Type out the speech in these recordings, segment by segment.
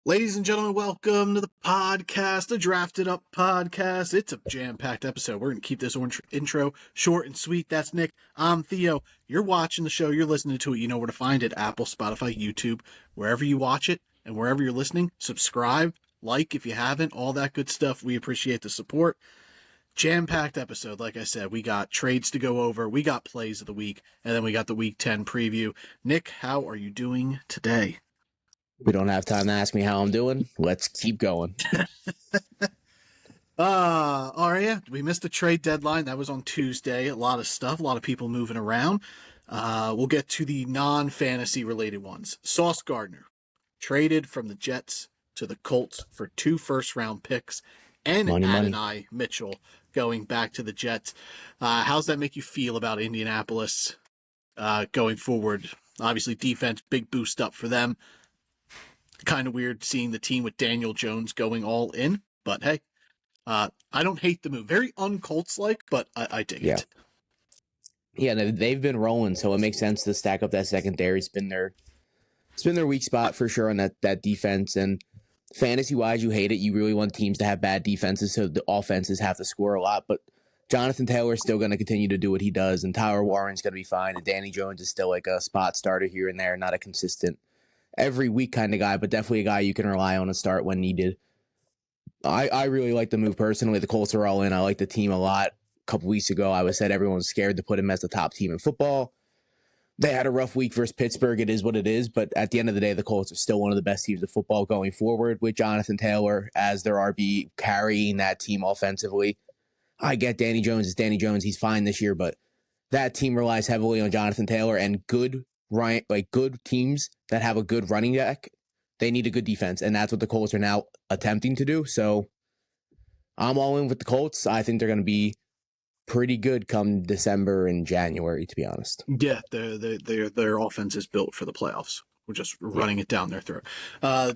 Ladies and gentlemen, welcome to the podcast, the Drafted Up podcast. It's a jam-packed episode. We're going to keep this intro short and sweet. That's Nick. I'm Theo. You're watching the show. You're listening to it. You know where to find it. Apple, Spotify, YouTube, wherever you watch it and wherever you're listening. Subscribe, like if you haven't, all that good stuff. We appreciate the support. Jam-packed episode. Like I said, we got trades to go over. We got plays of the week, and then we got the Week 10 preview. Nick, how are you doing today? We don't have time to ask me how I'm doing. Let's keep going. All right, yeah. We missed the trade deadline. That was on Tuesday. A lot of stuff, a lot of people moving around. We'll get to the non-fantasy related ones. Sauce Gardner traded from the Jets to the Colts for 2 first-round picks and Adonai Mitchell going back to the Jets. How's that make you feel about Indianapolis going forward? Obviously, defense, big boost up for them. Kind of weird seeing the team with Daniel Jones going all in, but hey, I don't hate the move. Very un-Colts-like, but I dig it. Yeah, they've been rolling, so it makes sense to stack up that secondary. It's been their weak spot for sure on that defense. And fantasy-wise, you hate it. You really want teams to have bad defenses, so the offenses have to score a lot. But Jonathan Taylor is still going to continue to do what he does, and Tyler Warren's going to be fine. And Danny Jones is still like a spot starter here and there, not a consistent every week kind of guy, but definitely a guy you can rely on to start when needed. I really like the move personally. The Colts are all in. I like the team a lot. A couple weeks ago, I said everyone was scared to put him as the top team in football. They had a rough week versus Pittsburgh. It is what it is, but at the end of the day, the Colts are still one of the best teams of football going forward with Jonathan Taylor as their RB carrying that team offensively. I get Danny Jones is Danny Jones. He's fine this year, but that team relies heavily on Jonathan Taylor and good teams that have a good running back, they need a good defense, and that's what the Colts are now attempting to do. So I'm all in with the Colts. I think they're going to be pretty good come December and January, to be honest. Yeah, their offense is built for the playoffs. We're just running it down their throat.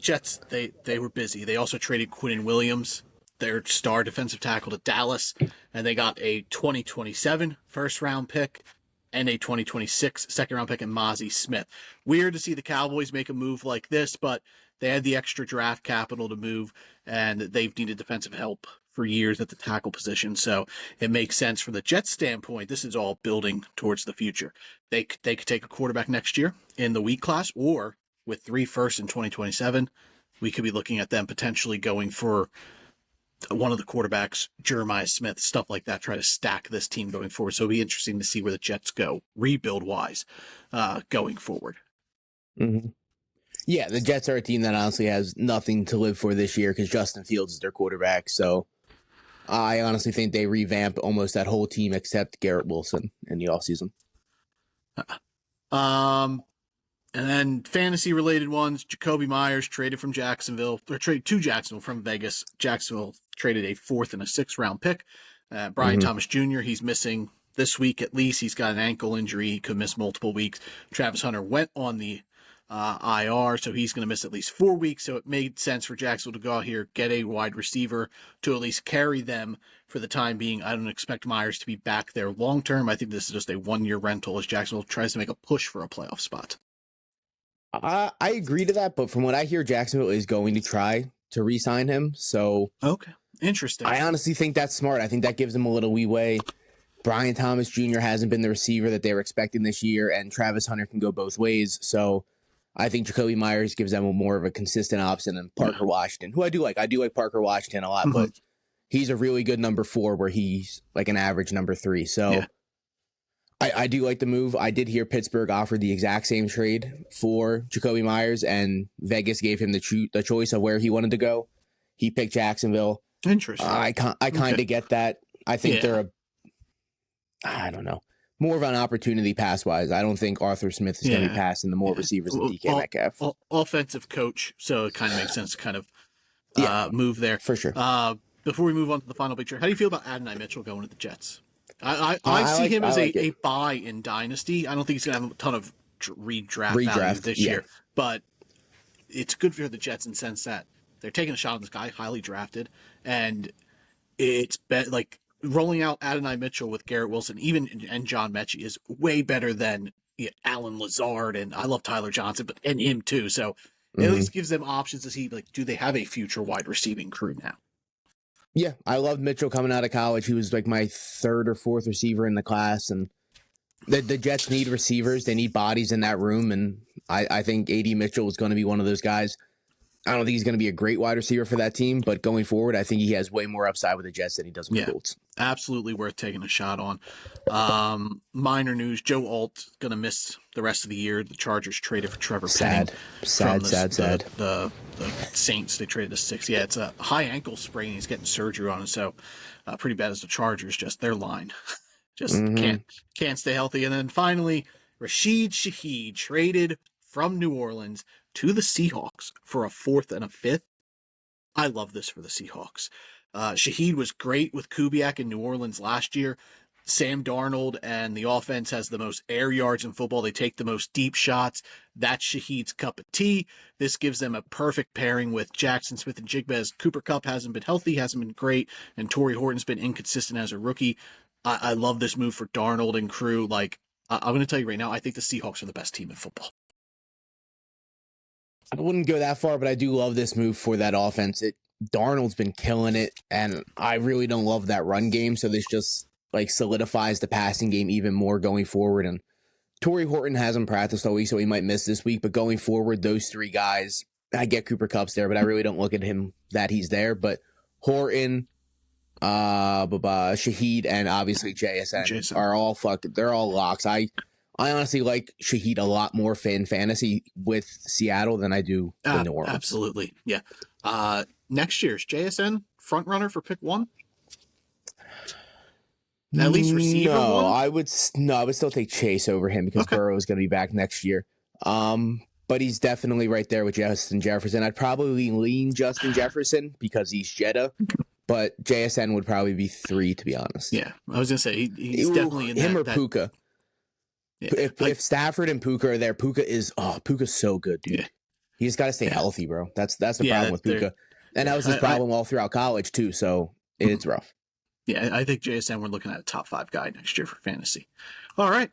Jets, they were busy. They also traded Quinnen Williams, their star defensive tackle, to Dallas, and they got a 2027 first-round pick and a 2026 second-round pick in Mozzie Smith. Weird to see the Cowboys make a move like this, but they had the extra draft capital to move, and they've needed defensive help for years at the tackle position, so it makes sense from the Jets' standpoint. This is all building towards the future. They could take a quarterback next year in the weak class, or with 3 firsts in 2027, we could be looking at them potentially going for one of the quarterbacks, Jeremiah Smith, stuff like that, try to stack this team going forward. So it'll be interesting to see where the Jets go, rebuild-wise, going forward. Mm-hmm. Yeah, the Jets are a team that honestly has nothing to live for this year because Justin Fields is their quarterback. So I honestly think they revamp almost that whole team except Garrett Wilson in the offseason. And then fantasy-related ones, Jacoby Myers traded to Jacksonville from Vegas. Jacksonville traded a 4th and a 6th-round pick. Brian Thomas Jr., he's missing this week at least. He's got an ankle injury. He could miss multiple weeks. Travis Hunter went on the IR, so he's going to miss at least 4 weeks. So it made sense for Jacksonville to go out here, get a wide receiver to at least carry them for the time being. I don't expect Myers to be back there long-term. I think this is just a one-year rental as Jacksonville tries to make a push for a playoff spot. I agree to that, but from what I hear, Jacksonville is going to try to re-sign him. So okay, interesting. I honestly think that's smart. I think that gives them a little leeway. Brian Thomas Jr. hasn't been the receiver that they were expecting this year, and Travis Hunter can go both ways. So I think Jacoby Myers gives them more of a consistent option than Parker Washington, who I do like. I do like Parker Washington a lot, but he's a really good number 4 where he's like an average number 3. So I do like the move. I did hear Pittsburgh offered the exact same trade for Jacoby Myers, and Vegas gave him the choice of where he wanted to go. He picked Jacksonville. Interesting. I kind of get that. I think they're I don't know, more of an opportunity pass-wise. I don't think Arthur Smith is going to be passing the more receivers than DK Metcalf. Offensive coach, so it kind of makes sense to kind of move there. For sure. Before we move on to the final picture, how do you feel about Adonai Mitchell going to the Jets? I see him as a buy in Dynasty. I don't think he's going to have a ton of redraft value this year, but it's good for the Jets in the sense that they're taking a shot on this guy, highly drafted, and it's like rolling out Adonai Mitchell with Garrett Wilson, and John Mechie is way better than Alan Lazard, and I love Tyler Johnson, and him too. So It at Mhm. least gives them options to see, like, do they have a future wide receiving crew now? Yeah, I loved Mitchell coming out of college. He was like my third or fourth receiver in the class, and the Jets need receivers. They need bodies in that room, and I think A.D. Mitchell is going to be one of those guys. I don't think he's going to be a great wide receiver for that team, but going forward, I think he has way more upside with the Jets than he does with Yeah. the Colts. Absolutely worth taking a shot on. Minor news: Joe Alt going to miss the rest of the year. The Chargers traded for Trevor Penning from the Saints. They traded to 6. Yeah, it's a high ankle sprain. He's getting surgery on it, so pretty bad as the Chargers. Just their line, just can't stay healthy. And then finally, Rashid Shaheed traded from New Orleans to the Seahawks for a 4th and a 5th. I love this for the Seahawks. Shaheed was great with Kubiak in New Orleans last year. Sam Darnold and the offense has the most air yards in football. They take the most deep shots. That's Shaheed's cup of tea. This gives them a perfect pairing with Jackson Smith and Jigba, as Cooper Kupp hasn't been healthy, hasn't been great, and Torrey Horton's been inconsistent as a rookie. I love this move for Darnold and crew. Like, I'm going to tell you right now, I think the Seahawks are the best team in football. I wouldn't go that far, but I do love this move for that offense. Darnold's been killing it, and I really don't love that run game, so this just like solidifies the passing game even more going forward. And Torrey Horton hasn't practiced all week, so he might miss this week, but going forward, those 3 guys, I get Cooper Kupp's there, but I really don't look at him that he's there. But Horton, Shaheed, and obviously JSN are all they're all locks. I honestly like Shaheed a lot more in fantasy with Seattle than I do with New Orleans. Absolutely. Yeah. Next year's JSN front runner for pick 1? At least receiver one? I would still take Chase over him because Burrow is going to be back next year. But he's definitely right there with Justin Jefferson. I'd probably lean Justin Jefferson because he's Jetta, but JSN would probably be 3, to be honest. Yeah, I was going to say he's definitely in him that, or Puka. Yeah. If Stafford and Puka are there, Puka's so good, dude. Yeah. He just got to stay healthy, bro. That's the problem with Puka. And that was his problem all throughout college, too, so it's rough. Yeah, I think JSN, we're looking at a top 5 guy next year for fantasy. All right.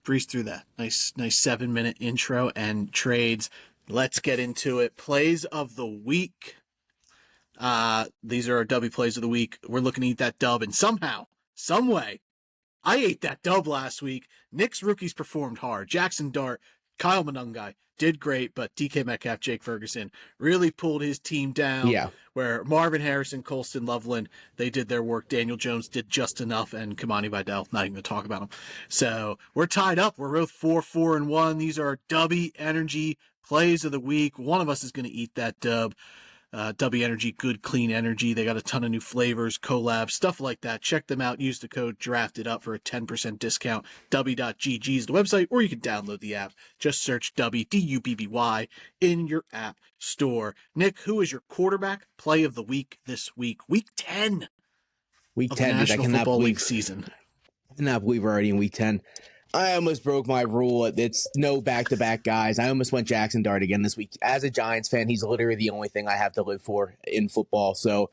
Breeze through that. Nice 7-minute intro and trades. Let's get into it. Plays of the week. These are our W plays of the week. We're looking to eat that dub, and somehow, some way, I ate that dub last week. Nick's rookies performed hard. Jackson Dart, Kyle Monungai did great, but DK Metcalf, Jake Ferguson really pulled his team down. Yeah. Where Marvin Harrison, Colston, Loveland, they did their work. Daniel Jones did just enough, and Kamani Vidal, not even going to talk about him. So we're tied up. We're both 4-4-1. These are W Energy plays of the week. One of us is going to eat that dub. W Energy, good, clean energy. They got a ton of new flavors, collabs, stuff like that. Check them out. Use the code DRAFTED for a 10% discount. W.GG is the website, or you can download the app. Just search W, D-U-B-B-Y, in your app store. Nick, who is your quarterback play of the week this week? Week 10. Week of 10, the National dude, I Football League season. I cannot believe we're already in week 10. I almost broke my rule. It's no back-to-back guys. I almost went Jackson Dart again this week. As a Giants fan, he's literally the only thing I have to live for in football. So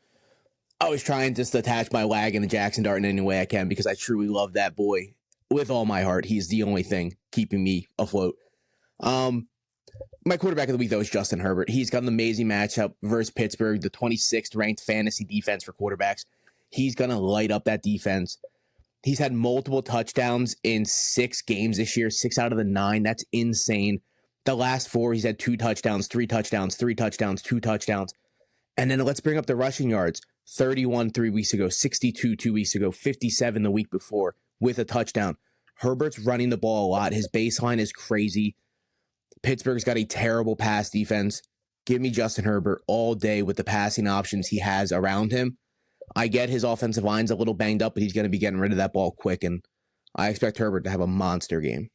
I was trying just to attach my wagon to Jackson Dart in any way I can because I truly love that boy with all my heart. He's the only thing keeping me afloat. My quarterback of the week, though, is Justin Herbert. He's got an amazing matchup versus Pittsburgh, the 26th ranked fantasy defense for quarterbacks. He's going to light up that defense. He's had multiple touchdowns in 6 games this year, 6 out of the 9. That's insane. The last 4, he's had 2 touchdowns, 3 touchdowns, 3 touchdowns, 2 touchdowns. And then let's bring up the rushing yards. 31 3 weeks ago, 62 2 weeks ago, 57 the week before with a touchdown. Herbert's running the ball a lot. His baseline is crazy. Pittsburgh's got a terrible pass defense. Give me Justin Herbert all day with the passing options he has around him. I get his offensive line's a little banged up, but he's going to be getting rid of that ball quick, and I expect Herbert to have a monster game.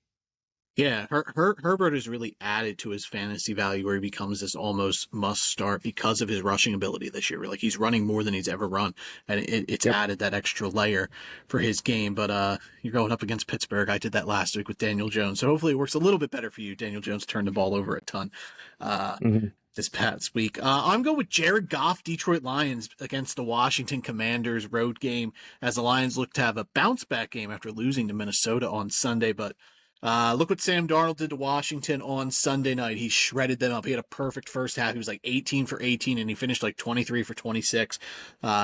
Yeah, Herbert has really added to his fantasy value where he becomes this almost must start because of his rushing ability this year. Like, he's running more than he's ever run, and it's added that extra layer for his game. But you're going up against Pittsburgh. I did that last week with Daniel Jones, so hopefully it works a little bit better for you. Daniel Jones turned the ball over a ton this past week. I'm going with Jared Goff, Detroit Lions against the Washington Commanders road game, as the Lions look to have a bounce back game after losing to Minnesota on Sunday, but Look what Sam Darnold did to Washington on Sunday night. He shredded them up. He had a perfect first half. He was like 18 for 18, and he finished like 23 for 26.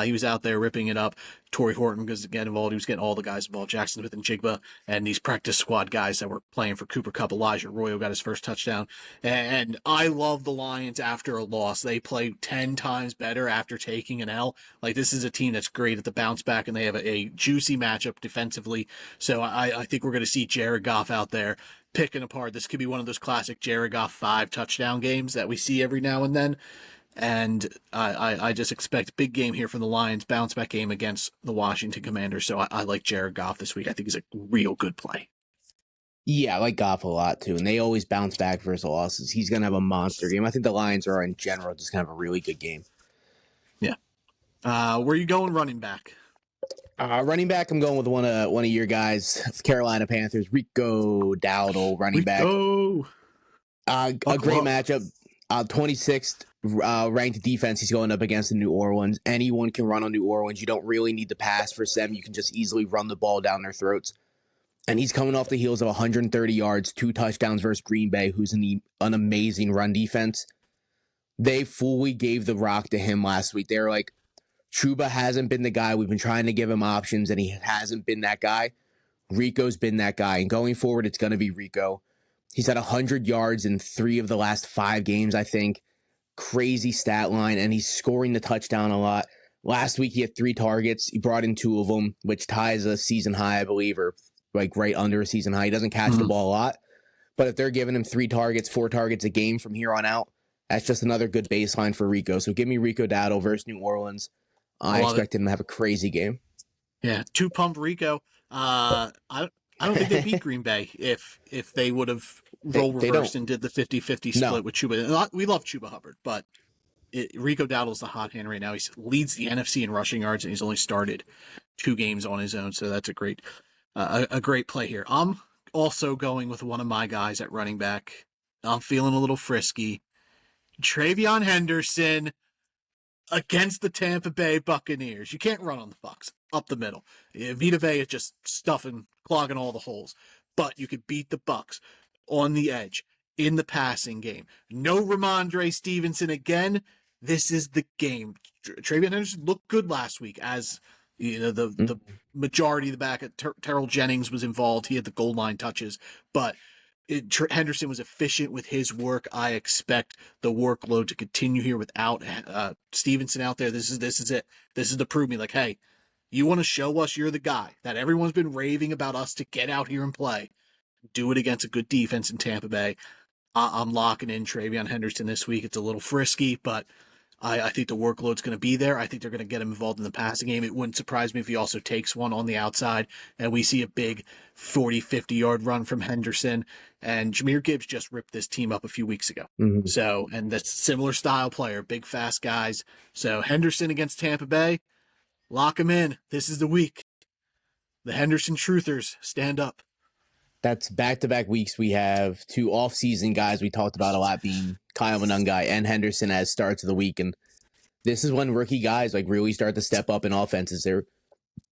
He was out there ripping it up. Torrey Horton was getting involved. He was getting all the guys involved, Jackson Smith and Jigba, and these practice squad guys that were playing for Cooper Kupp. Elijah Arroyo got his first touchdown. And I love the Lions after a loss. They play 10 times better after taking an L. Like, this is a team that's great at the bounce back, and they have a juicy matchup defensively. So I think we're going to see Jared Goff out there picking apart. This could be one of those classic Jared Goff 5 touchdown games that we see every now and then. And I just expect big game here from the Lions, bounce back game against the Washington Commanders. So I like Jared Goff this week. I think he's a real good play. Yeah, I like Goff a lot too, and they always bounce back versus losses. He's going to have a monster game. I think the Lions are in general just going to have a really good game. Yeah. Where are you going running back? Running back, I'm going with one of your guys, Carolina Panthers, Rico Dowdle, running back. A great matchup. 26th ranked defense he's going up against the New Orleans. Anyone can run on New Orleans. You don't really need to pass for them. You can just easily run the ball down their throats. And he's coming off the heels of 130 yards, 2 touchdowns versus Green Bay, who's an amazing run defense. They fully gave the rock to him last week. They're like, Chuba hasn't been the guy. We've been trying to give him options, and he hasn't been that guy. Rico's been that guy. And going forward, it's going to be Rico. He's had 100 yards in 3 of the last 5 games, I think. Crazy stat line, and he's scoring the touchdown a lot. Last week, he had 3 targets. He brought in 2 of them, which ties a season high, I believe, or like right under a season high. He doesn't catch the ball a lot. But if they're giving him 3 targets, 4 targets a game from here on out, that's just another good baseline for Rico. So give me Rico Dowdle versus New Orleans. I expect him to have a crazy game. Yeah, 2-pump Rico. I don't think they beat Green Bay if they would have role reversed and did the 50-50 split with Chuba. We love Chuba Hubbard, but Rico Dowdle's the hot hand right now. He leads the NFC in rushing yards, and he's only started 2 games on his own, so that's a great play here. I'm also going with one of my guys at running back. I'm feeling a little frisky. Travion Henderson against the Tampa Bay Buccaneers. You can't run on the Bucs up the middle. Vita Vea is just clogging all the holes. But you could beat the Bucs on the edge in the passing game. No Ramondre Stevenson again. This is the game. Travion Henderson looked good last week, as you know, the majority of the back. Terrell Jennings was involved. He had the goal line touches, but Henderson was efficient with his work. I expect the workload to continue here without Stevenson out there. This is it. This is to prove me, like, hey, you want to show us you're the guy that everyone's been raving about us to get out here and play. Do it against a good defense in Tampa Bay. I'm locking in Travion Henderson this week. It's a little frisky, but I think the workload's going to be there. I think they're going to get him involved in the passing game. It wouldn't surprise me if he also takes one on the outside and we see a big 40, 50-yard run from Henderson. And Jahmyr Gibbs just ripped this team up a few weeks ago. So, and that's a similar style player, big, fast guys. So Henderson against Tampa Bay, lock him in. This is the week. The Henderson Truthers, stand up. That's back-to-back weeks. We have 2 off-season guys we talked about a lot, being Kyle Monangai and Henderson as starts of the week. And this is when rookie guys like really start to step up in offenses.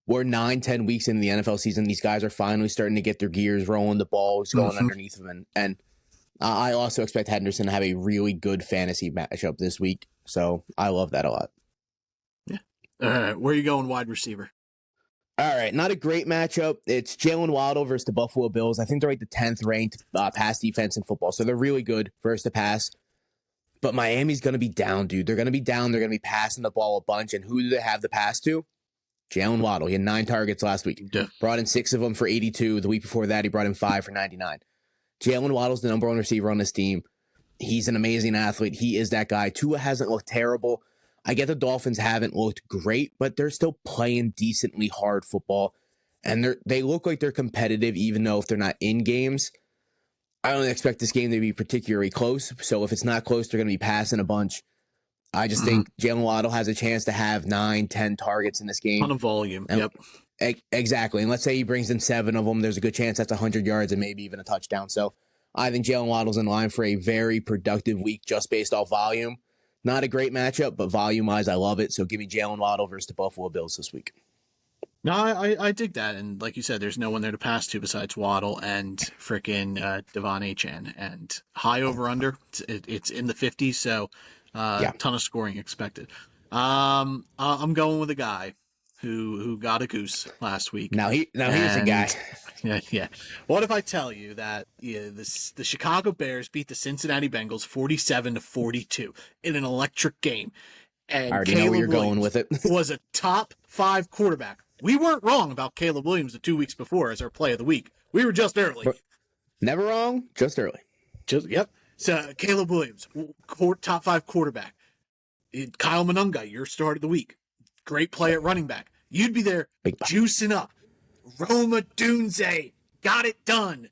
We're 9-10 weeks into the NFL season. These guys are finally starting to get their gears rolling. The ball is going underneath them. And I also expect Henderson to have a really good fantasy matchup this week. So I love that a lot. Yeah. All right. Where are you going wide receiver? All right, not a great matchup. It's Jalen Waddle versus the Buffalo Bills. I think they're like the 10th ranked pass defense in football, so they're really good versus the pass. But Miami's going to be down, dude. They're going to be down. They're going to be passing the ball a bunch. And who do they have the pass to? Jalen Waddle. He had 9 targets last week. Yeah. Brought in 6 of them for 82. The week before that, he brought in 5 for 99. Jalen Waddle's the number 1 receiver on this team. He's an amazing athlete. He is that guy. Tua hasn't looked terrible. I get the Dolphins haven't looked great, but they're still playing decently hard football. And they look like they're competitive, even though if they're not in games. I don't expect this game to be particularly close. So if it's not close, they're going to be passing a bunch. I just think Jalen Waddle has a chance to have 9, 10 targets in this game. Ton of volume. Exactly. And let's say he brings in 7 of them. There's a good chance that's 100 yards and maybe even a touchdown. So I think Jalen Waddle's in line for a very productive week just based off volume. Not a great matchup, but volume-wise, I love it. So give me Jalen Waddle versus the Buffalo Bills this week. No, I dig that, and like you said, there's no one there to pass to besides Waddle and frickin' Devon Achan, and high over under. It's in the 50s, so Yeah. ton of scoring expected. I'm going with a guy who got a goose last week. Here's a guy. Yeah. What if I tell you that the Chicago Bears beat the Cincinnati Bengals 47-42 in an electric game, I and already know where you're going with it. was a top 5 quarterback. We weren't wrong about Caleb Williams the 2 weeks before as our play of the week. We were just early. Never wrong, just early. Yep. So Caleb Williams, top 5 quarterback. Kyle Monunga, your start of the week. Great play at running back. You'd be there juicing up. Roma Dunze got it done.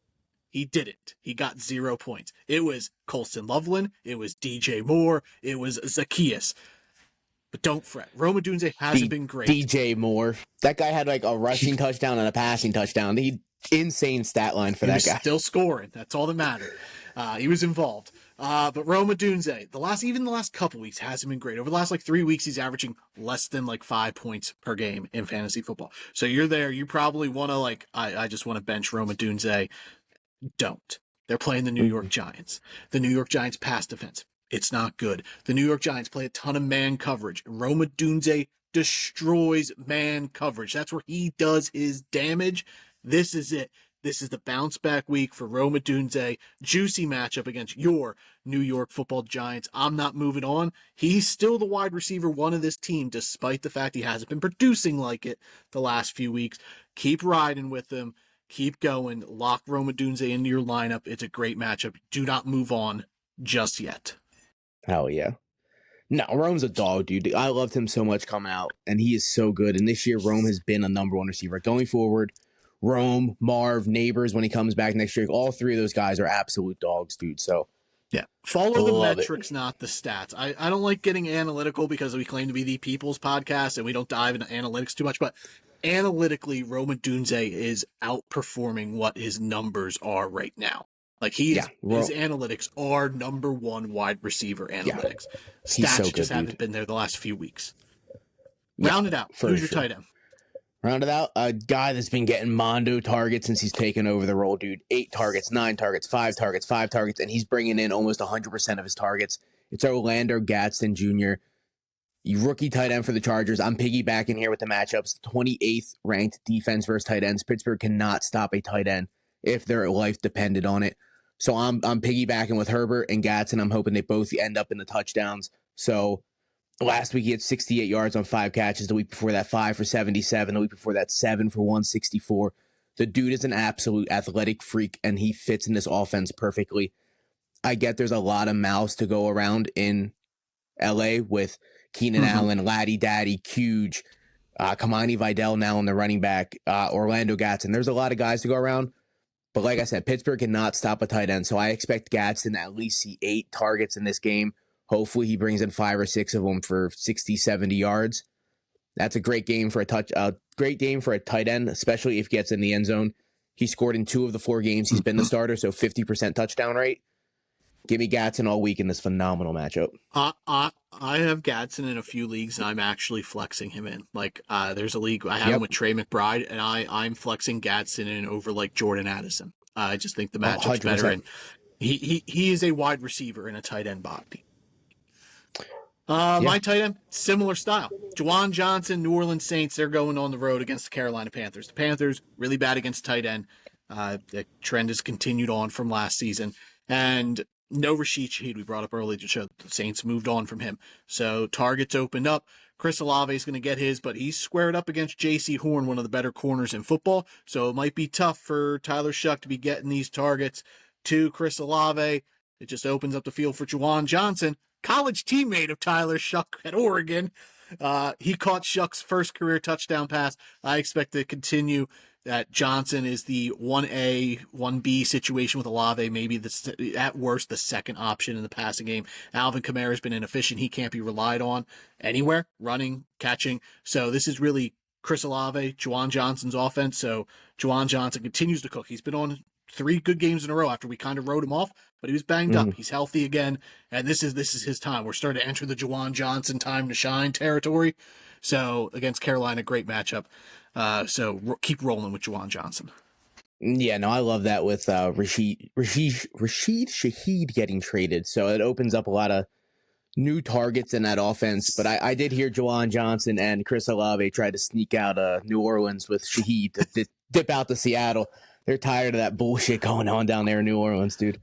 He didn't. He got 0 points. It was Colston Loveland. It was DJ Moore. It was Zacchaeus. But don't fret. Roma Dunze hasn't been great. DJ Moore. That guy had like a rushing touchdown and a passing touchdown. Insane stat line for that guy. Still scoring. That's all that mattered. He was involved. But Roma Dunze, the last couple weeks hasn't been great. Over the last 3 weeks, he's averaging less than 5 points per game in fantasy football. So you're there. You probably want to I just want to bench Roma Dunze. Don't. They're playing the New York Giants. The New York Giants pass defense. It's not good. The New York Giants play a ton of man coverage. Roma Dunze destroys man coverage. That's where he does his damage. This is it. This is the bounce back week for Roma Dunze. Juicy matchup against your New York Football Giants. I'm not moving on. He's still the wide receiver one of this team, despite the fact he hasn't been producing like it the last few weeks. Keep riding with him. Keep going. Lock Roma Dunze into your lineup. It's a great matchup. Do not move on just yet. Hell yeah. No, Rome's a dog, dude. I loved him so much coming out, and he is so good. And this year, Rome has been a number one receiver. Going forward, Rome, Marv, Neighbors, when he comes back next year, all three of those guys are absolute dogs, dude. So, yeah. Follow the metrics, not the stats. I don't like getting analytical because we claim to be the people's podcast, and we don't dive into analytics too much, but analytically, Roma Dunze is outperforming what his numbers are right now. His analytics are number one wide receiver analytics. Yeah. Stats so good, just haven't been there the last few weeks. Round it out. Who's your tight end? Round it out. A guy that's been getting mondo targets since he's taken over the role, dude. 8 targets, 9 targets, 5 targets, 5 targets, and he's bringing in almost 100% of his targets. It's Orlando Gadsden Jr., rookie tight end for the Chargers. I'm piggybacking here with the matchups. 28th ranked defense versus tight ends. Pittsburgh cannot stop a tight end if their life depended on it. So I'm piggybacking with Herbert and Gadsden. I'm hoping they both end up in the touchdowns. So last week he had 68 yards on 5 catches. The week before that, 5 for 77. The week before that, 7 for 164. The dude is an absolute athletic freak, and he fits in this offense perfectly. I get there's a lot of mouths to go around in LA with Keenan Allen, Laddie Daddy, Huge, Kamani Vidal now on the running back, Orlando Gadsden. There's a lot of guys to go around. But like I said, Pittsburgh cannot stop a tight end, so I expect Gadsden to at least see 8 targets in this game. Hopefully he brings in 5 or 6 of them for 60, 70 yards. That's a great game for great game for a tight end, especially if he gets in the end zone. He scored in 2 of the 4 games he's been the starter, so 50% touchdown rate. Give me Gadsden all week in this phenomenal matchup. I have Gadsden in a few leagues, and I'm actually flexing him in. There's a league I have him with Trey McBride, and I'm flexing Gadsden in over Jordan Addison. I just think the matchup's better, and he is a wide receiver in a tight end body. My tight end, similar style. Juwan Johnson, New Orleans Saints, they're going on the road against the Carolina Panthers. The Panthers, really bad against tight end. The trend has continued on from last season. And no Rashid Shaheed, we brought up earlier to show the Saints moved on from him. So targets opened up. Chris Olave is going to get his, but he's squared up against J.C. Horn, one of the better corners in football. So it might be tough for Tyler Shuck to be getting these targets to Chris Olave. It just opens up the field for Juwan Johnson, college teammate of Tyler Shuck at Oregon. He caught Shuck's first career touchdown pass. I expect to continue. That Johnson is the 1A, 1B situation with Olave, maybe at worst the second option in the passing game. Alvin Kamara has been inefficient. He can't be relied on anywhere, running, catching. So this is really Chris Olave, Juwan Johnson's offense. So Juwan Johnson continues to cook. He's been on 3 good games in a row after we kind of wrote him off, but he was banged up. He's healthy again, and this is his time. We're starting to enter the Juwan Johnson time to shine territory. So against Carolina, great matchup. So keep rolling with Juwan Johnson. Yeah, no, I love that with Rashid Shaheed getting traded. So it opens up a lot of new targets in that offense. But I did hear Juwan Johnson and Chris Olave try to sneak out New Orleans with Shaheed to dip out to Seattle. They're tired of that bullshit going on down there in New Orleans, dude.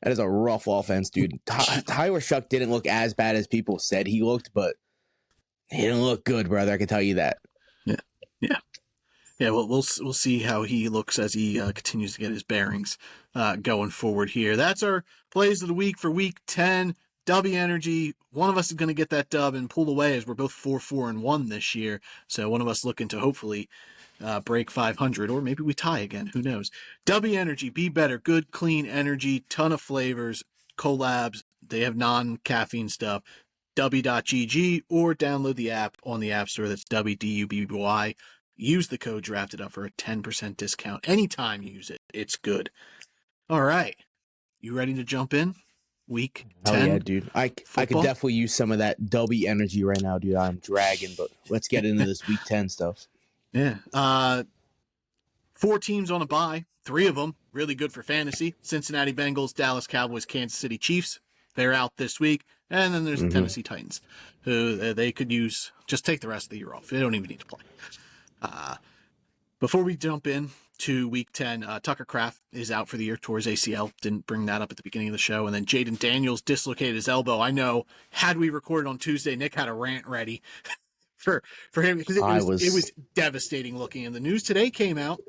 That is a rough offense, dude. Tyler Shuck didn't look as bad as people said he looked, but he didn't look good, brother. I can tell you that. Yeah, well, we'll see how he looks as he continues to get his bearings going forward here. That's our plays of the week for Week 10. W Energy. One of us is going to get that dub and pull away as we're both 4-4-1 this year. So one of us looking to hopefully break 500, or maybe we tie again. Who knows? W Energy, be better. Good, clean energy, ton of flavors, collabs. They have non-caffeine stuff. W.GG, or download the app on the App Store. That's WDUBY. Use the code Drafted Up for a 10% discount. Anytime you use it, it's good. All right. You ready to jump in? Week 10? Oh, yeah, dude. I could definitely use some of that W energy right now, dude. I'm dragging, but let's get into this Week 10 stuff. Yeah. 4 teams on a bye. 3 of them really good for fantasy. Cincinnati Bengals, Dallas Cowboys, Kansas City Chiefs. They're out this week. And then there's the Tennessee Titans, who they could use. Just take the rest of the year off. They don't even need to play. Before we jump in to Week 10, Tucker Kraft is out for the year towards ACL. Didn't bring that up at the beginning of the show. And then Jaden Daniels dislocated his elbow. I know, had we recorded on Tuesday, Nick had a rant ready for him because it was devastating looking. And the news today came out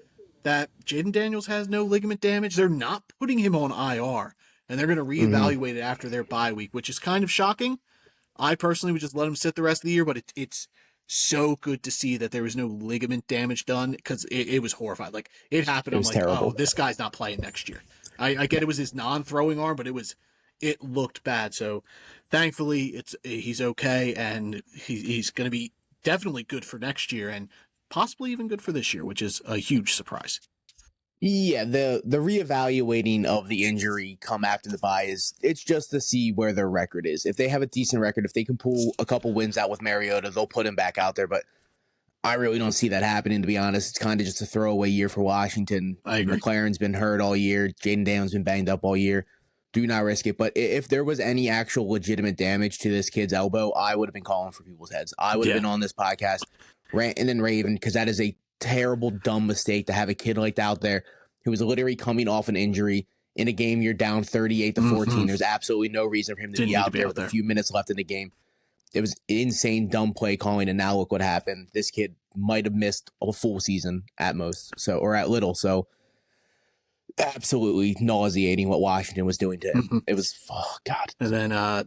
that Jaden Daniels has no ligament damage. They're not putting him on IR, and they're going to reevaluate it after their bye week, which is kind of shocking. I personally would just let him sit the rest of the year, but it's so good to see that there was no ligament damage done, because it was horrified. Like, it happened. I'm like, terrible. Oh, this guy's not playing next year. I get it was his non-throwing arm, but it looked bad. So thankfully he's okay, and he's going to be definitely good for next year, and possibly even good for this year, which is a huge surprise. Yeah, the reevaluating of the injury come after the bye it's just to see where their record is. If they have a decent record, if they can pull a couple wins out with Mariota, they'll put him back out there. But I really don't see that happening, to be honest. It's kind of just a throwaway year for Washington. I agree. McLaren's been hurt all year. Jaden Daniels been banged up all year. Do not risk it. But if there was any actual legitimate damage to this kid's elbow, I would have been calling for people's heads. I would have been on this podcast ranting and raving, because that is a terrible, dumb mistake to have a kid like that out there who was literally coming off an injury in a game you're down 38-14. There's absolutely no reason for him to be out there with a few minutes left in the game. It was insane, dumb play calling, and now look what happened. This kid might have missed a full season at most, or at little. So absolutely nauseating what Washington was doing to him. It was, oh God. And then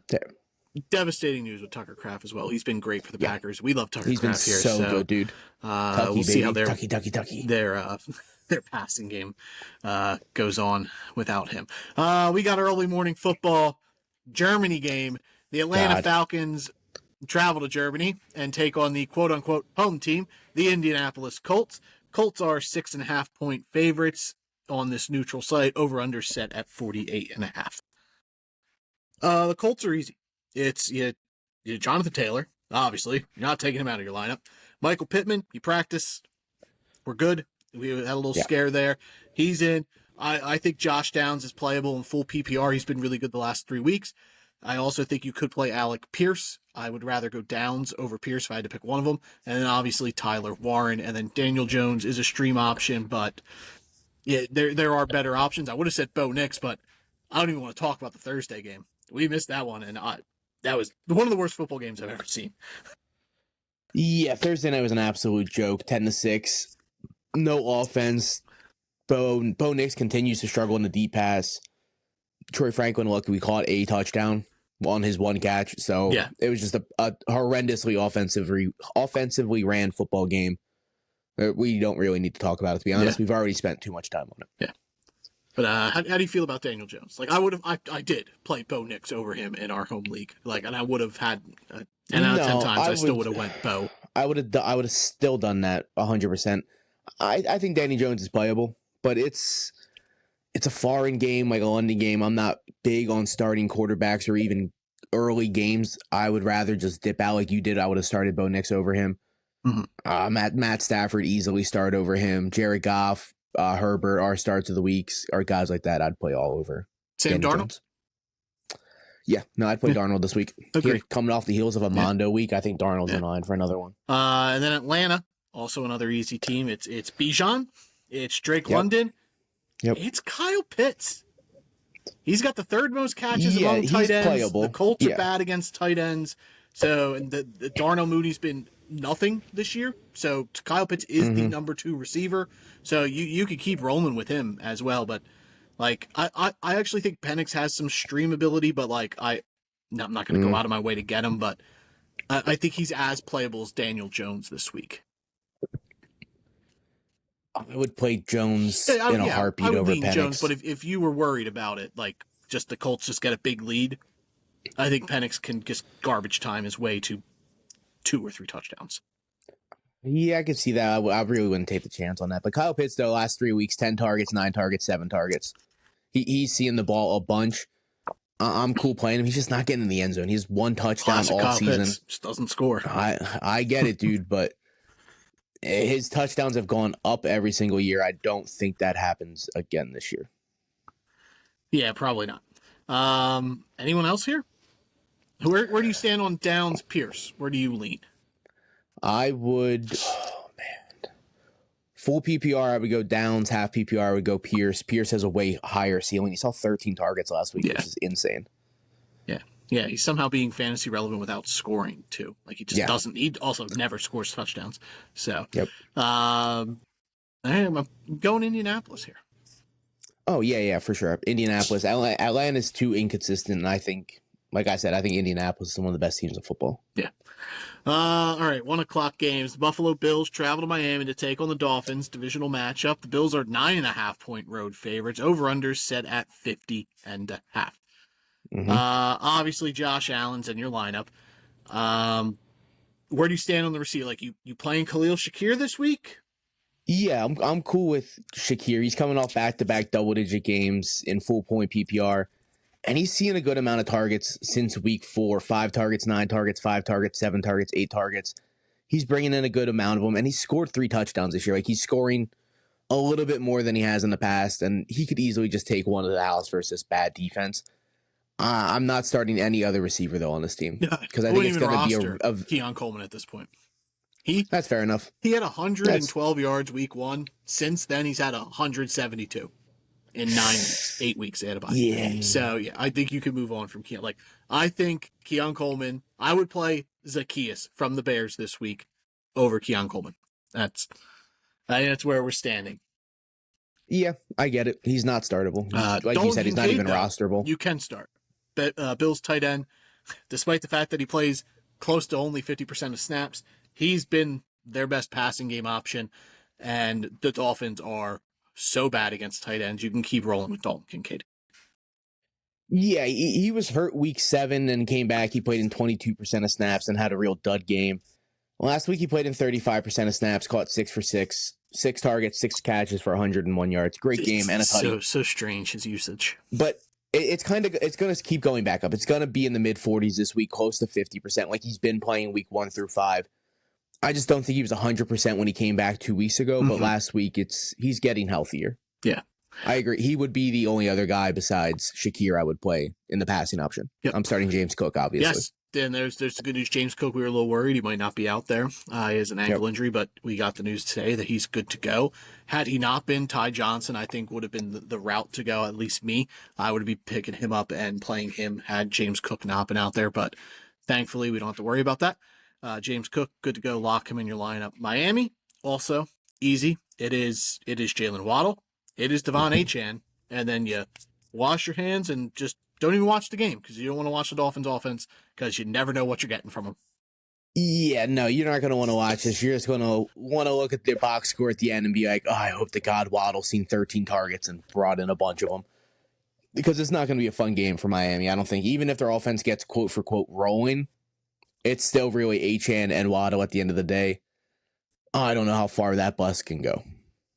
devastating news with Tucker Kraft as well. He's been great for the Packers. We love Tucker Kraft here. He's been so good, dude. We'll see how Tucky. Their passing game goes on without him. We got early morning football Germany game. The Atlanta Falcons travel to Germany and take on the quote-unquote home team, the Indianapolis Colts. Colts are 6.5-point favorites on this neutral site. Over-under set at 48.5. The Colts are easy. It's Jonathan Taylor, obviously. You're not taking him out of your lineup. Michael Pittman, he practiced. We're good. We had a little scare there. He's in. I think Josh Downs is playable in full PPR. He's been really good the last 3 weeks. I also think you could play Alec Pierce. I would rather go Downs over Pierce if I had to pick one of them. And then obviously Tyler Warren. And then Daniel Jones is a stream option, but yeah, there are better options. I would have said Bo Nix, but I don't even want to talk about the Thursday game. We missed that one, and that was one of the worst football games I've ever seen. Yeah, Thursday night was an absolute joke. 10-6. No offense. Bo Nix continues to struggle in the deep pass. Troy Franklin, lucky we caught a touchdown on his one catch. So it was just a horrendously offensively ran football game. We don't really need to talk about it, to be honest. We've already spent too much time on it. Yeah. But how do you feel about Daniel Jones? Like, I did play Bo Nix over him in our home league. Like, and I would have had 10 out of 10 times. I still would have went Bo. I would have still done that 100%. I think Danny Jones is playable, but it's a foreign game, like a London game. I'm not big on starting quarterbacks or even early games. I would rather just dip out like you did. I would have started Bo Nix over him. Mhm. Matt Stafford easily start over him. Jared Goff, Herbert, our starts of the weeks, are guys like that I'd play all over. Sam Daniel Darnold? Jones. Yeah, no, I'd play Yeah. Darnold this week. Agree. Here, coming off the heels of a Mondo week, I think Darnold's Yeah. in line for another one. And then Atlanta, also another easy team. It's Bijan. It's Drake Yep. London. Yep. It's Kyle Pitts. He's got the third most catches Yeah, among tight he's ends. playable. The Colts are Yeah. bad against tight ends. So, and the Darnell Mooney's been nothing this year. So Kyle Pitts is the number 2 receiver. So you could keep rolling with him as well. But like I actually think Penix has some stream ability, but like I'm not going to go out of my way to get him. But I think he's as playable as Daniel Jones this week. I would play Jones in a heartbeat I would over lean Penix. Jones, but if you were worried about it, like just the Colts just get a big lead, I think Penix can just garbage time his way to 2 or 3 touchdowns. Yeah, I could see that. I really wouldn't take the chance on that. But Kyle Pitts, though, last 3 weeks, 10 targets, 9 targets, 7 targets. He's seeing the ball a bunch. I'm cool playing him. He's just not getting in the end zone. He's 1 touchdown Classic all Kyle season. Pitts just doesn't score. I get it, dude, but his touchdowns have gone up every single year. I don't think that happens again this year. Yeah, probably not. Anyone else here? Where do you stand on Downs Pierce? Where do you lean? I would, full PPR, I would go Downs. Half PPR, I would go Pierce. Pierce has a way higher ceiling. He saw 13 targets last week, which is insane. Yeah, he's somehow being fantasy relevant without scoring too. Like he just doesn't. He also never scores touchdowns. So, I'm going Indianapolis here. Oh yeah, for sure. Indianapolis, Atlanta's too inconsistent, and I think, like I said, I think Indianapolis is one of the best teams in football. Yeah. All right, 1:00 games. The Buffalo Bills travel to Miami to take on the Dolphins. Divisional matchup. The Bills are 9.5-point road favorites. Over/under set at 50.5. Obviously, Josh Allen's in your lineup. Where do you stand on the receiver? Like you playing Khalil Shakir this week? Yeah, I'm cool with Shakir. He's coming off back-to-back double-digit games in full-point PPR, and he's seeing a good amount of targets since week 4. 5 targets, 9 targets, 5 targets, 7 targets, 8 targets. He's bringing in a good amount of them, and he's scored 3 touchdowns this year. Like he's scoring a little bit more than he has in the past, and he could easily just take one of the Dallas versus bad defense. I'm not starting any other receiver, though, on this team. Because I think it's going to be a Keon Coleman at this point. That's fair enough. He had 112 yards week 1. Since then, he's had 172 in 9 weeks, 8 weeks. They had a bye. Yeah. So, I think you can move on from Keon. Like, I think Keon Coleman, I would play Zacchaeus from the Bears this week over Keon Coleman. That's where we're standing. Yeah, I get it. He's not startable. Like you said, he's not even rosterable. You can start. Bill's tight end, despite the fact that he plays close to only 50% of snaps, he's been their best passing game option, and the Dolphins are so bad against tight ends. You can keep rolling with Dalton Kincaid. Yeah, he was hurt week 7 and came back. He played in 22% of snaps and had a real dud game. Last week he played in 35% of snaps, caught 6 for 6, 6 targets, 6 catches for 101 yards. Great game and a tutty. So strange his usage. But it's going to keep going back up. It's going to be in the mid 40s this week, close to 50%, like he's been playing week 1 through 5. I just don't think he was 100% when he came back 2 weeks ago, but last week he's getting healthier. Yeah. I agree. He would be the only other guy besides Shakir I would play in the passing option. Yep. I'm starting James Cook, obviously. Yes. Then there's the good news. James Cook, we were a little worried he might not be out there. He has an ankle injury, but we got the news today that he's good to go. Had he not been, Ty Johnson, I think, would have been the route to go, at least me. I would be picking him up and playing him had James Cook not been out there, but thankfully we don't have to worry about that. James Cook, good to go. Lock him in your lineup. Miami, also easy. It is Jalen Waddle. It is Devon Achane. And then you wash your hands and just don't even watch the game because you don't want to watch the Dolphins offense because you never know what you're getting from them. Yeah, no, you're not going to want to watch this. You're just going to want to look at the box score at the end and be like, oh, I hope to God Waddle's seen 13 targets and brought in a bunch of them. Because it's not going to be a fun game for Miami, I don't think. Even if their offense gets quote-for-quote rolling, it's still really Achane and Waddle at the end of the day. I don't know how far that bus can go.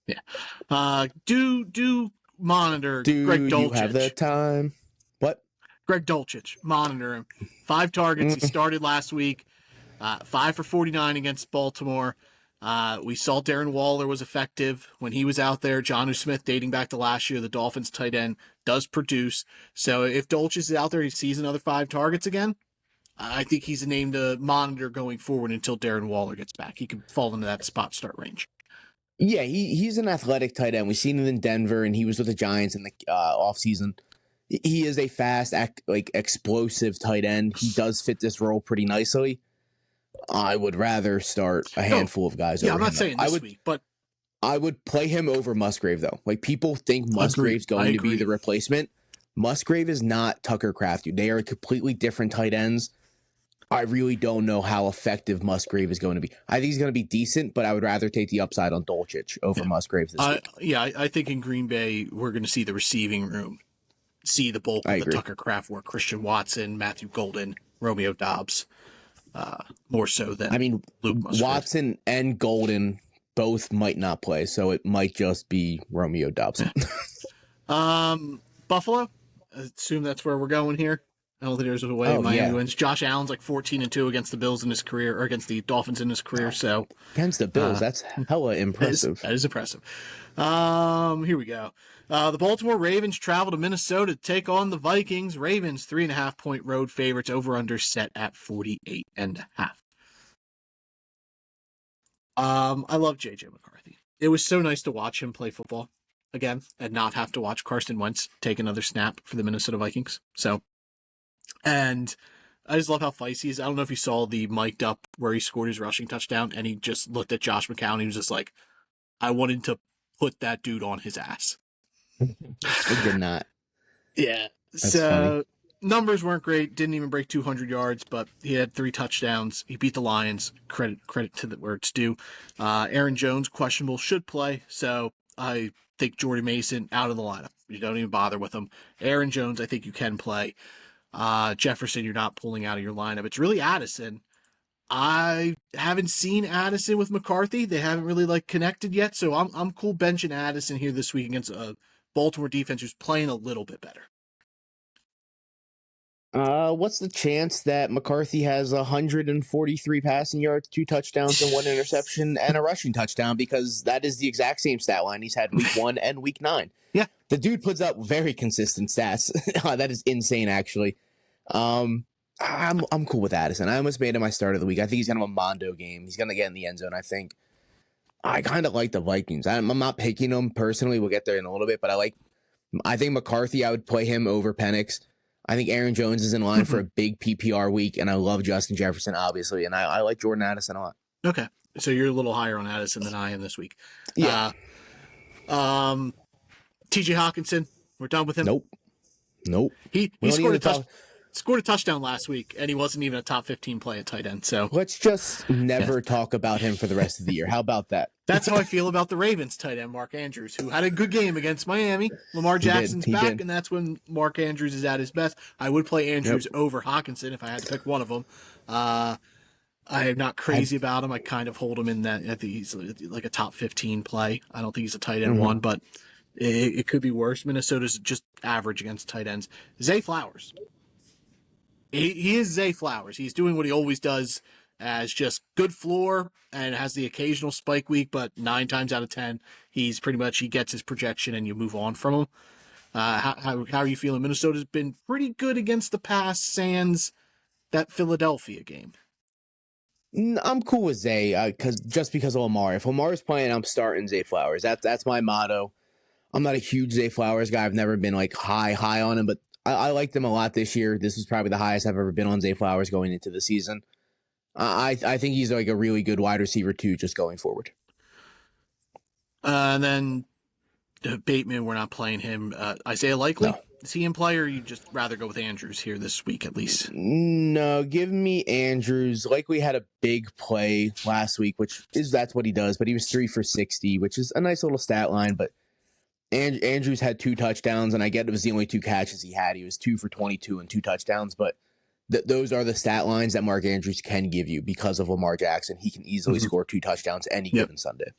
Yeah. Do monitor Greg Dulcich. Do you have the time? What? Greg Dulcich. Monitor him. 5 targets. He started last week. 5 for 49 against Baltimore. We saw Darren Waller was effective when he was out there. Jonnu Smith, dating back to last year, the Dolphins tight end, does produce. So if Dolchich is out there, he sees another 5 targets again. I think he's a name to monitor going forward until Darren Waller gets back. He could fall into that spot start range. Yeah, he's an athletic tight end. We've seen him in Denver, and he was with the Giants in the offseason. He is a fast, explosive tight end. He does fit this role pretty nicely. I would rather start a handful of guys. Yeah, over I'm not him, saying this week, but I would play him over Musgrave, though. Like, people think Musgrave's going to be the replacement. Musgrave is not Tucker Kraft. They are completely different tight ends. I really don't know how effective Musgrave is going to be. I think he's going to be decent, but I would rather take the upside on Dolchich over Musgrave this week. Yeah, I think in Green Bay, we're going to see the receiving room see the bulk of the Tucker Kraft work. Christian Watson, Matthew Golden, Romeo Doubs, more so than Luke Musgrave. Watson and Golden both might not play, so it might just be Romeo Doubs. Buffalo, I assume that's where we're going here. I don't think there's a way Miami wins. Josh Allen's like 14-2 against the Bills in his career, or against the Dolphins in his career. So against the Bills, that's hella impressive. That is impressive. Here we go. The Baltimore Ravens travel to Minnesota to take on the Vikings. Ravens 3.5-point road favorites. Over under set at 48.5. I love JJ McCarthy. It was so nice to watch him play football again and not have to watch Carson Wentz take another snap for the Minnesota Vikings. And I just love how feisty he is. I don't know if you saw the mic'd up where he scored his rushing touchdown and he just looked at Josh McCown. He was just like, I wanted to put that dude on his ass. It did not. Yeah. That's funny. Numbers weren't great. Didn't even break 200 yards, but he had 3 touchdowns. He beat the Lions. Credit to where it's due. Aaron Jones, questionable, should play. So I think Jordan Mason out of the lineup. You don't even bother with him. Aaron Jones, I think you can play. Jefferson, you're not pulling out of your lineup. It's really Addison. I haven't seen Addison with McCarthy. They haven't really connected yet. So I'm cool benching Addison here this week against a Baltimore defense who's playing a little bit better. What's the chance that McCarthy has 143 passing yards, 2 touchdowns, and 1 interception, and a rushing touchdown? Because that is the exact same stat line he's had week 1 and week 9. Yeah. The dude puts up very consistent stats. That is insane, actually. I'm cool with Addison. I almost made him my start of the week. I think he's going to have a Mondo game. He's going to get in the end zone, I think. I kind of like the Vikings. I'm not picking them personally. We'll get there in a little bit, but I think McCarthy, I would play him over Penix. I think Aaron Jones is in line for a big PPR week, and I love Justin Jefferson, obviously, and I like Jordan Addison a lot. Okay. So you're a little higher on Addison than I am this week. Yeah. TJ Hawkinson, we're done with him. Nope. He scored a touchdown last week, and he wasn't even a top 15 play at tight end. So let's just never talk about him for the rest of the year. How about that? That's how I feel about the Ravens tight end, Mark Andrews, who had a good game against Miami. Lamar Jackson's back, and that's when Mark Andrews is at his best. I would play Andrews over Hawkinson if I had to pick one of them. I am not crazy about him. I kind of hold him in that. I think he's like a top 15 play. I don't think he's a tight end one, but it could be worse. Minnesota's just average against tight ends. Zay Flowers. He is Zay Flowers. He's doing what he always does, as just good floor and has the occasional spike week, but 9 times out of 10, he gets his projection and you move on from him. How are you feeling? Minnesota's been pretty good against the pass, sans that Philadelphia game. I'm cool with Zay because of Lamar. If Lamar's playing, I'm starting Zay Flowers. That's my motto. I'm not a huge Zay Flowers guy. I've never been high on him, but I liked him a lot this year. This was probably the highest I've ever been on Zay Flowers going into the season. I think he's a really good wide receiver too, just going forward. And then Bateman, we're not playing him. Isaiah Likely, no. Is he in play, or you just rather go with Andrews here this week at least? No, give me Andrews. Likely had a big play last week, that's what he does. But he was 3 for 60, which is a nice little stat line. But Andrews had 2 touchdowns, and I get it was the only 2 catches he had. He was 2 for 22 and 2 touchdowns, but those are the stat lines that Mark Andrews can give you because of Lamar Jackson. He can easily score 2 touchdowns any given Sunday.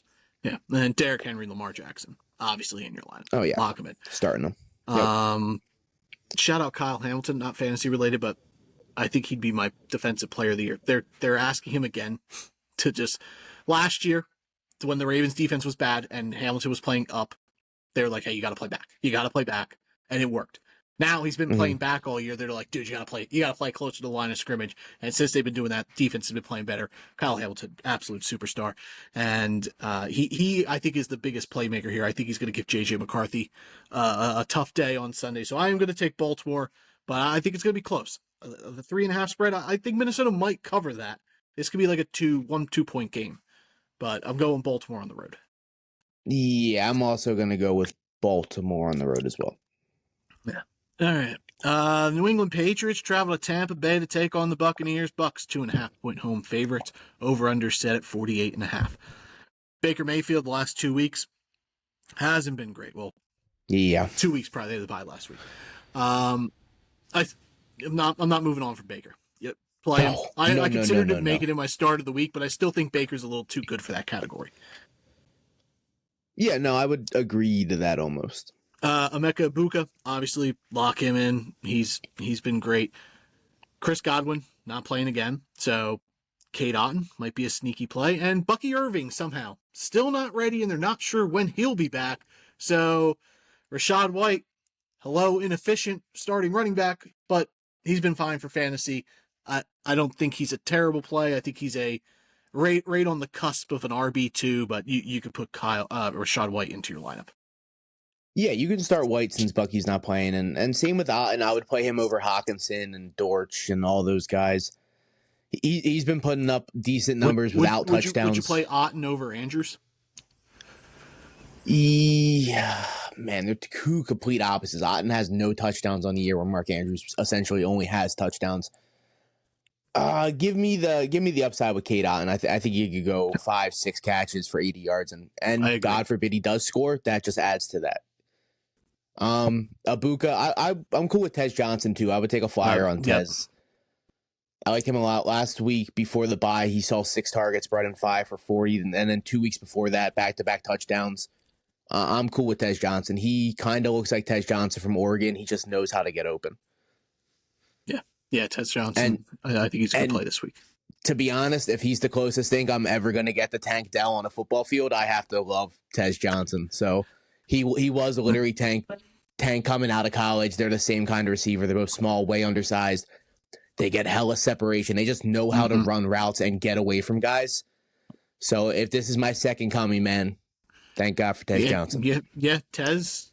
Yeah, and then Derrick Henry, Lamar Jackson, obviously in your line. Oh yeah, lock him in. Starting them. Yep. Shout out Kyle Hamilton, not fantasy related, but I think he'd be my defensive player of the year. They're asking him again to just last year when the Ravens defense was bad and Hamilton was playing up, they were like, hey, you got to play back. You got to play back. And it worked. Now he's been playing back all year. They're like, dude, you got to play closer to the line of scrimmage. And since they've been doing that, defense has been playing better. Kyle Hamilton, absolute superstar. And he I think, is the biggest playmaker here. I think he's going to give J.J. McCarthy a tough day on Sunday. So I am going to take Baltimore, but I think it's going to be close. The 3.5 spread, I think Minnesota might cover that. This could be like a 2-point game. But I'm going Baltimore on the road. Yeah, I'm also going to go with Baltimore on the road as well. Yeah. All right. New England Patriots travel to Tampa Bay to take on the Buccaneers. Bucks 2.5-point home favorites. Over under set at 48.5. Baker Mayfield the last 2 weeks hasn't been great. Well, yeah, 2 weeks probably. They had the bye last week. I'm not moving on from Baker. Yep. Play him. I considered making him my start of the week, but I still think Baker's a little too good for that category. Yeah, no, I would agree to that almost. Emeka Ibuka, obviously, lock him in. He's been great. Chris Godwin, not playing again. So Cade Otton might be a sneaky play. And Bucky Irving, somehow, still not ready, and they're not sure when he'll be back. So Rachaad White, hello, inefficient starting running back, but he's been fine for fantasy. I don't think he's a terrible play. I think he's a right on the cusp of an RB2, but you could put Rachaad White into your lineup. Yeah, you can start White since Bucky's not playing, and same with Otton. I would play him over Hawkinson and Dortch and all those guys. He's been putting up decent numbers without touchdowns. Would you play Otton over Andrews? Yeah, man, they're two complete opposites. Otton has no touchdowns on the year, where Mark Andrews essentially only has touchdowns. Give me the upside with Cade Otton. I think you could go 5-6 catches for 80 yards, and God forbid he does score. That just adds to that. Ibuka, I'm cool with Tez Johnson too. I would take a flyer on Tez. I like him a lot. Last week before the bye, he saw 6 targets, brought in 5 for 40, and then 2 weeks before that, back-to-back touchdowns. I'm cool with Tez Johnson. He kind of looks like Tez Johnson from Oregon. He just knows how to get open. Yeah, Tez Johnson. I think he's going to play this week. To be honest, if he's the closest thing I'm ever going to get to Tank Dell on a football field, I have to love Tez Johnson. So he was literally Tank coming out of college. They're the same kind of receiver. They're both small, way undersized. They get hella separation. They just know how to run routes and get away from guys. So if this is my second coming, man, thank God for Tez Johnson. Yeah, Tez.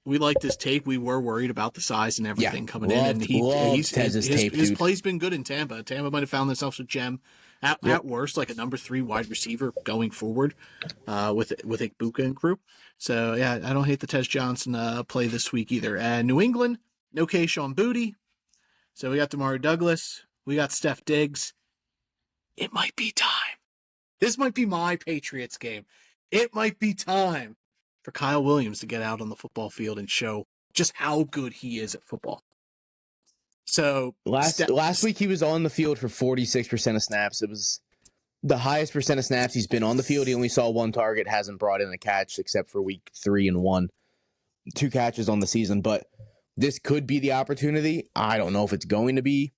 We liked his tape. We were worried about the size and everything coming in, and his play's been good in Tampa. Tampa might have found themselves a gem at worst, like a number 3 wide receiver going forward, with Ibuka and crew. So yeah, I don't hate the Tez Johnson play this week either. And New England, no Kayshon Boutte. So we got Demario Douglas, we got Steph Diggs. It might be time. This might be my Patriots game. It might be time for Kyle Williams to get out on the football field and show just how good he is at football. So last week he was on the field for 46% of snaps. It was the highest percent of snaps he's been on the field. He only saw 1 target, hasn't brought in a catch except for week 3 and 1. 2 catches on the season, but this could be the opportunity. I don't know if it's going to be.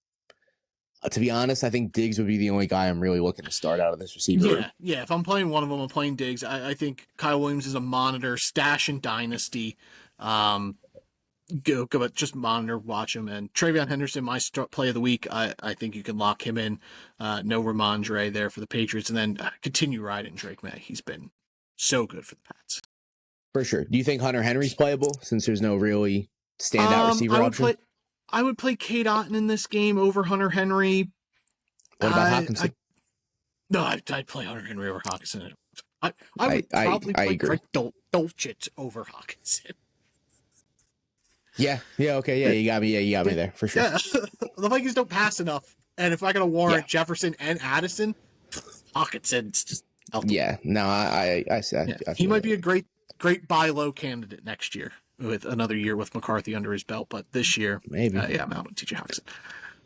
To be honest, I think Diggs would be the only guy I'm really looking to start out of this receiver. Yeah. If I'm playing one of them, I'm playing Diggs. I think Kyle Williams is a monitor, stash in Dynasty. Go, but just monitor, watch him. And Travion Henderson, my play of the week. I think you can lock him in. No Ramondre there for the Patriots, and then continue riding Drake May. He's been so good for the Pats. For sure. Do you think Hunter Henry's playable since there's no really standout receiver option? I would play Cade Otton in this game over Hunter Henry. What about Hawkinson? I'd play Hunter Henry over Hawkinson. I would probably play Greg Dulcich over Hawkinson. Yeah, okay, yeah, you got me. Yeah, you got me there for sure. Yeah. The Vikings don't pass enough, and if I gotta warrant Jefferson and Addison, Hawkinson's just out the yeah. No, I he might be a great buy low candidate next year with another year with McCarthy under his belt, but this year maybe. I'm out with TJ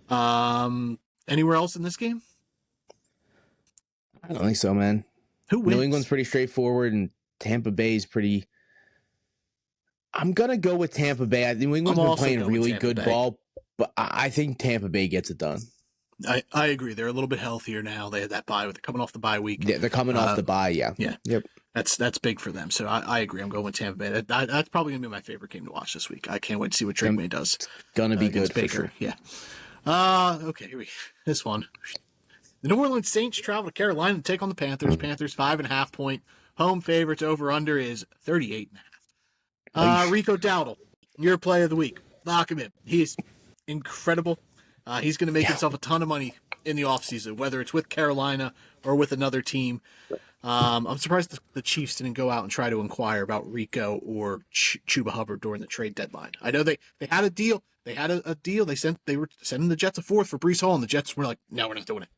Hawkinson. Anywhere else in this game? I don't think so, man. Who wins? New England's pretty straightforward, and Tampa Bay's pretty. I'm gonna go with Tampa Bay. New England's been playing really good ball, but I think Tampa Bay gets it done. I agree. They're a little bit healthier now. They had that bye. They're coming off the bye week. Yeah, they're coming off the bye. Yeah. Yeah. Yep. That's big for them. So I agree. I'm going with Tampa Bay. That's probably going to be my favorite game to watch this week. I can't wait to see what Drake May does. Gonna be good for Baker. sure. Yeah. Okay. This one. The New Orleans Saints travel to Carolina to take on the Panthers. Panthers 5.5 point home favorites. Over under is 38.5. Rico Dowdle, your play of the week. Lock him in. He's incredible. He's going to make himself a ton of money in the offseason, whether it's with Carolina or with another team. I'm surprised the Chiefs didn't go out and try to inquire about Rico or Chuba Hubbard during the trade deadline. I know they had a deal. They had a deal. They were sending the Jets a fourth for Breece Hall, and the Jets were like, no, we're not doing it.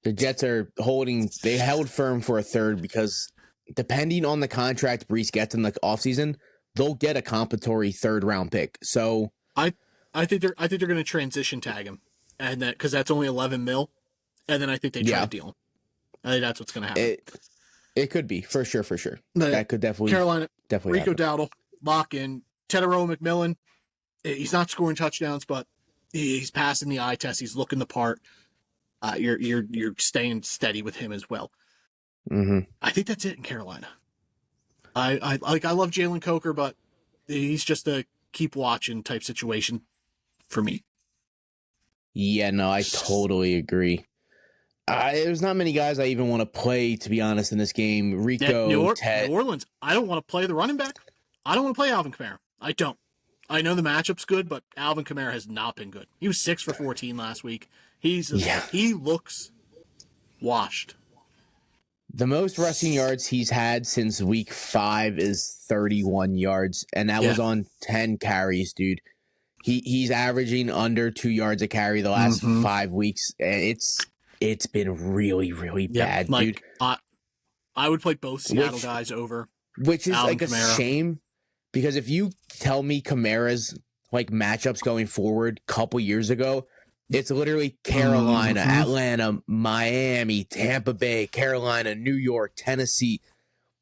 The Jets are they held firm for a third because depending on the contract Breece gets in the offseason, they'll get a compensatory third round pick. So I think they're going to transition tag him, and that because that's only $11 million, and then I think they try to deal him. I think that's what's going to happen. It could be for sure. That could definitely Carolina. Rico happen. Dowdle lock in. Tedero McMillan. He's not scoring touchdowns, but he's passing the eye test. He's looking the part. You're staying steady with him as well. Mm-hmm. I think that's it in Carolina. I love Jalen Coker, but he's just a keep watching type situation for me. Yeah, no, I totally agree. There's not many guys I even want to play, to be honest, in this game. Rico, New Ted. Orleans, I don't want to play the running back. I don't want to play Alvin Kamara. I don't. I know the matchup's good, but Alvin Kamara has not been good. He was 6 for 14 last week. He looks washed. The most rushing yards he's had since week 5 is 31 yards, and that was on 10 carries, dude. He's averaging under 2 yards a carry the last 5 weeks. It's been really, really bad, dude. I would play both Seattle guys over. Which is Alvin like Kamara. A shame, because if you tell me Kamara's like matchups going forward a couple years ago, it's literally Carolina, Atlanta, Miami, Tampa Bay, Carolina, New York, Tennessee.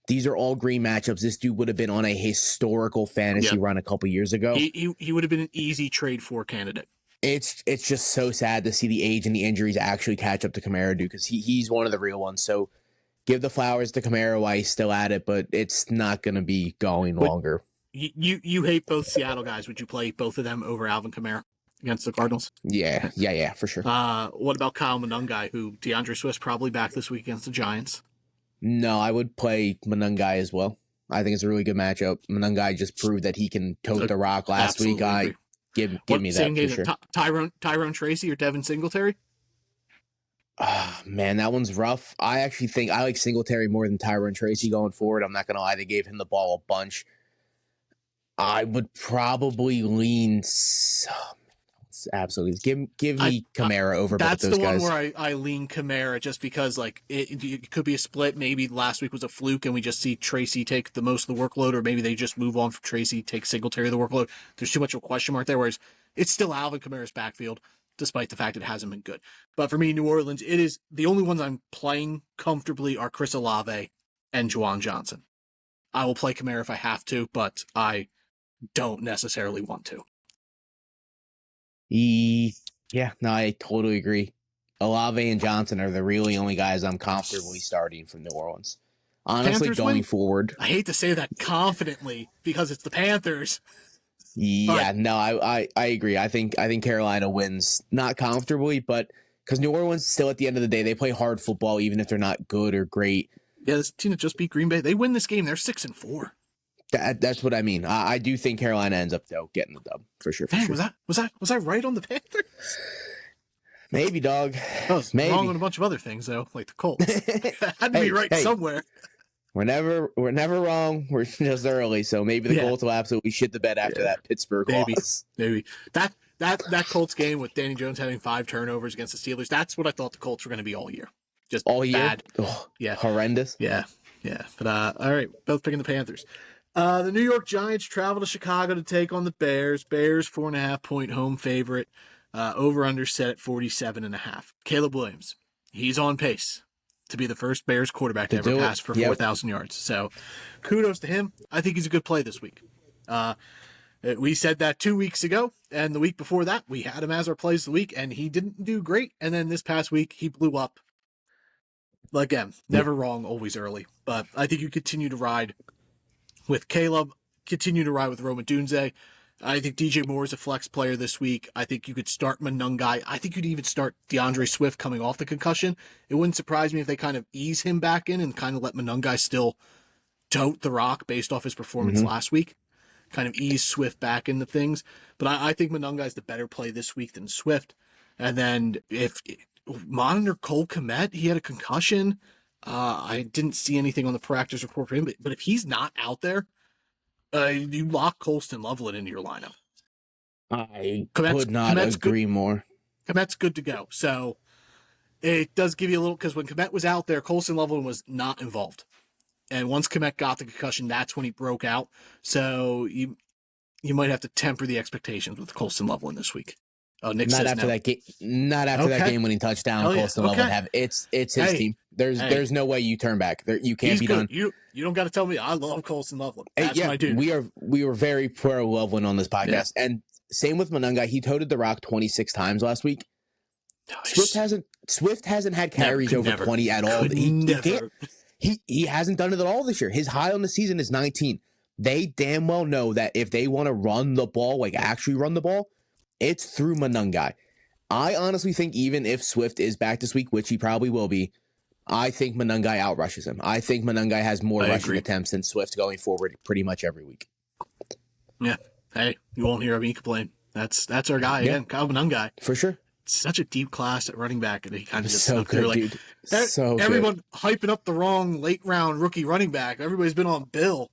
These are all green matchups. This dude would have been on a historical fantasy run a couple years ago. He would have been an easy trade for candidate. It's just so sad to see the age and the injuries actually catch up to Kamara, dude, because he's one of the real ones. So give the flowers to Kamara while he's still at it, but it's not going to be going longer. You hate both Seattle guys. Would you play both of them over Alvin Kamara against the Cardinals? Yeah, for sure. What about Kyle Monangai, who DeAndre Swift's probably back this week against the Giants? No, I would play Monangai as well. I think it's a really good matchup. Monangai just proved that he can tote the rock last week. Give me that for sure. Tyrone Tracy or Devin Singletary? Man, that one's rough. I actually think I like Singletary more than Tyrone Tracy going forward. I'm not going to lie. They gave him the ball a bunch. I would probably lean... Absolutely. Give me Kamara over both those guys. That's the one where I lean Kamara just because like it could be a split. Maybe last week was a fluke and we just see Tracy take the most of the workload, or maybe they just move on from Tracy, take Singletary the workload. There's too much of a question mark there, whereas it's still Alvin Kamara's backfield, despite the fact it hasn't been good. But for me, New Orleans, it is the only ones I'm playing comfortably are Chris Olave and Juwan Johnson. I will play Kamara if I have to, but I don't necessarily want to. Yeah, no, I totally agree. Olave and Johnson are the really only guys I'm comfortably starting from New Orleans. Honestly, Panthers going win. forward. I hate to say that confidently because it's the Panthers. Yeah, no, I agree. I think Carolina wins, not comfortably, but because New Orleans still at the end of the day, they play hard football even if they're not good or great. Yeah, this team that just beat Green Bay, they win this game. They're 6-4. That's what I mean. I do think Carolina ends up though getting the dub for sure. Man, was I right on the Panthers? Maybe, dog. I was Maybe. wrong on a bunch of other things though, like the Colts. Had to be right somewhere. We're never wrong. We're just early, so maybe the Colts will absolutely shit the bed after that Pittsburgh loss. Maybe that Colts game with Danny Jones having 5 turnovers against the Steelers. That's what I thought the Colts were going to be all year. Just all year. Bad. Oh, yeah, horrendous. Yeah. But all right, both picking the Panthers. The New York Giants travel to Chicago to take on the Bears. Bears 4.5 point home favorite. Over under set at 47.5. Caleb Williams, he's on pace to be the first Bears quarterback to ever pass for 4,000 yards. So kudos to him. I think he's a good play this week. We said that 2 weeks ago, and the week before that, we had him as our plays of the week, and he didn't do great. And then this past week, he blew up. Again, never wrong, always early. But I think you continue to ride with Caleb, continue to ride with Roma Dunze. I think DJ Moore is a flex player this week. I think you could start Monungai. I think you'd even start DeAndre Swift coming off the concussion. It wouldn't surprise me if they kind of ease him back in and kind of let Monungai still tote the rock based off his performance last week. Kind of ease Swift back into things. But I think Monungai is the better play this week than Swift. And then if monitor Cole Kmet, he had a concussion. I didn't see anything on the practice report for him, but if he's not out there, you lock Colston Loveland into your lineup. I could not agree more. Komet's good to go. So it does give you a little, because when Komet was out there, Colston Loveland was not involved. And once Komet got the concussion, that's when he broke out. So you might have to temper the expectations with Colston Loveland this week. Oh, Nick not says after no. that game. Not after that game-winning touchdown. Colston Loveland have it's his team. There's no way you turn back. You can't be done. You don't got to tell me. I love Colston Loveland. That's my dude. We were very pro Loveland on this podcast, and same with Monungai. He toted the rock 26 times last week. Nice. Swift hasn't had carries over 20 at all. He hasn't done it at all this year. His high on the season is 19. They damn well know that if they want to run the ball, like actually run the ball, it's through Monungai. I honestly think even if Swift is back this week, which he probably will be, I think Monungai outrushes him. I think Monungai has more rushing attempts than Swift going forward pretty much every week. Yeah. Hey, you won't hear me complain. That's our guy again, Kyle Monungai. For sure. Such a deep class at running back, and he kind of just so snuck good, through. Like, dude. So everyone good. hyping up the wrong late round rookie running back. Everybody's been on Bill.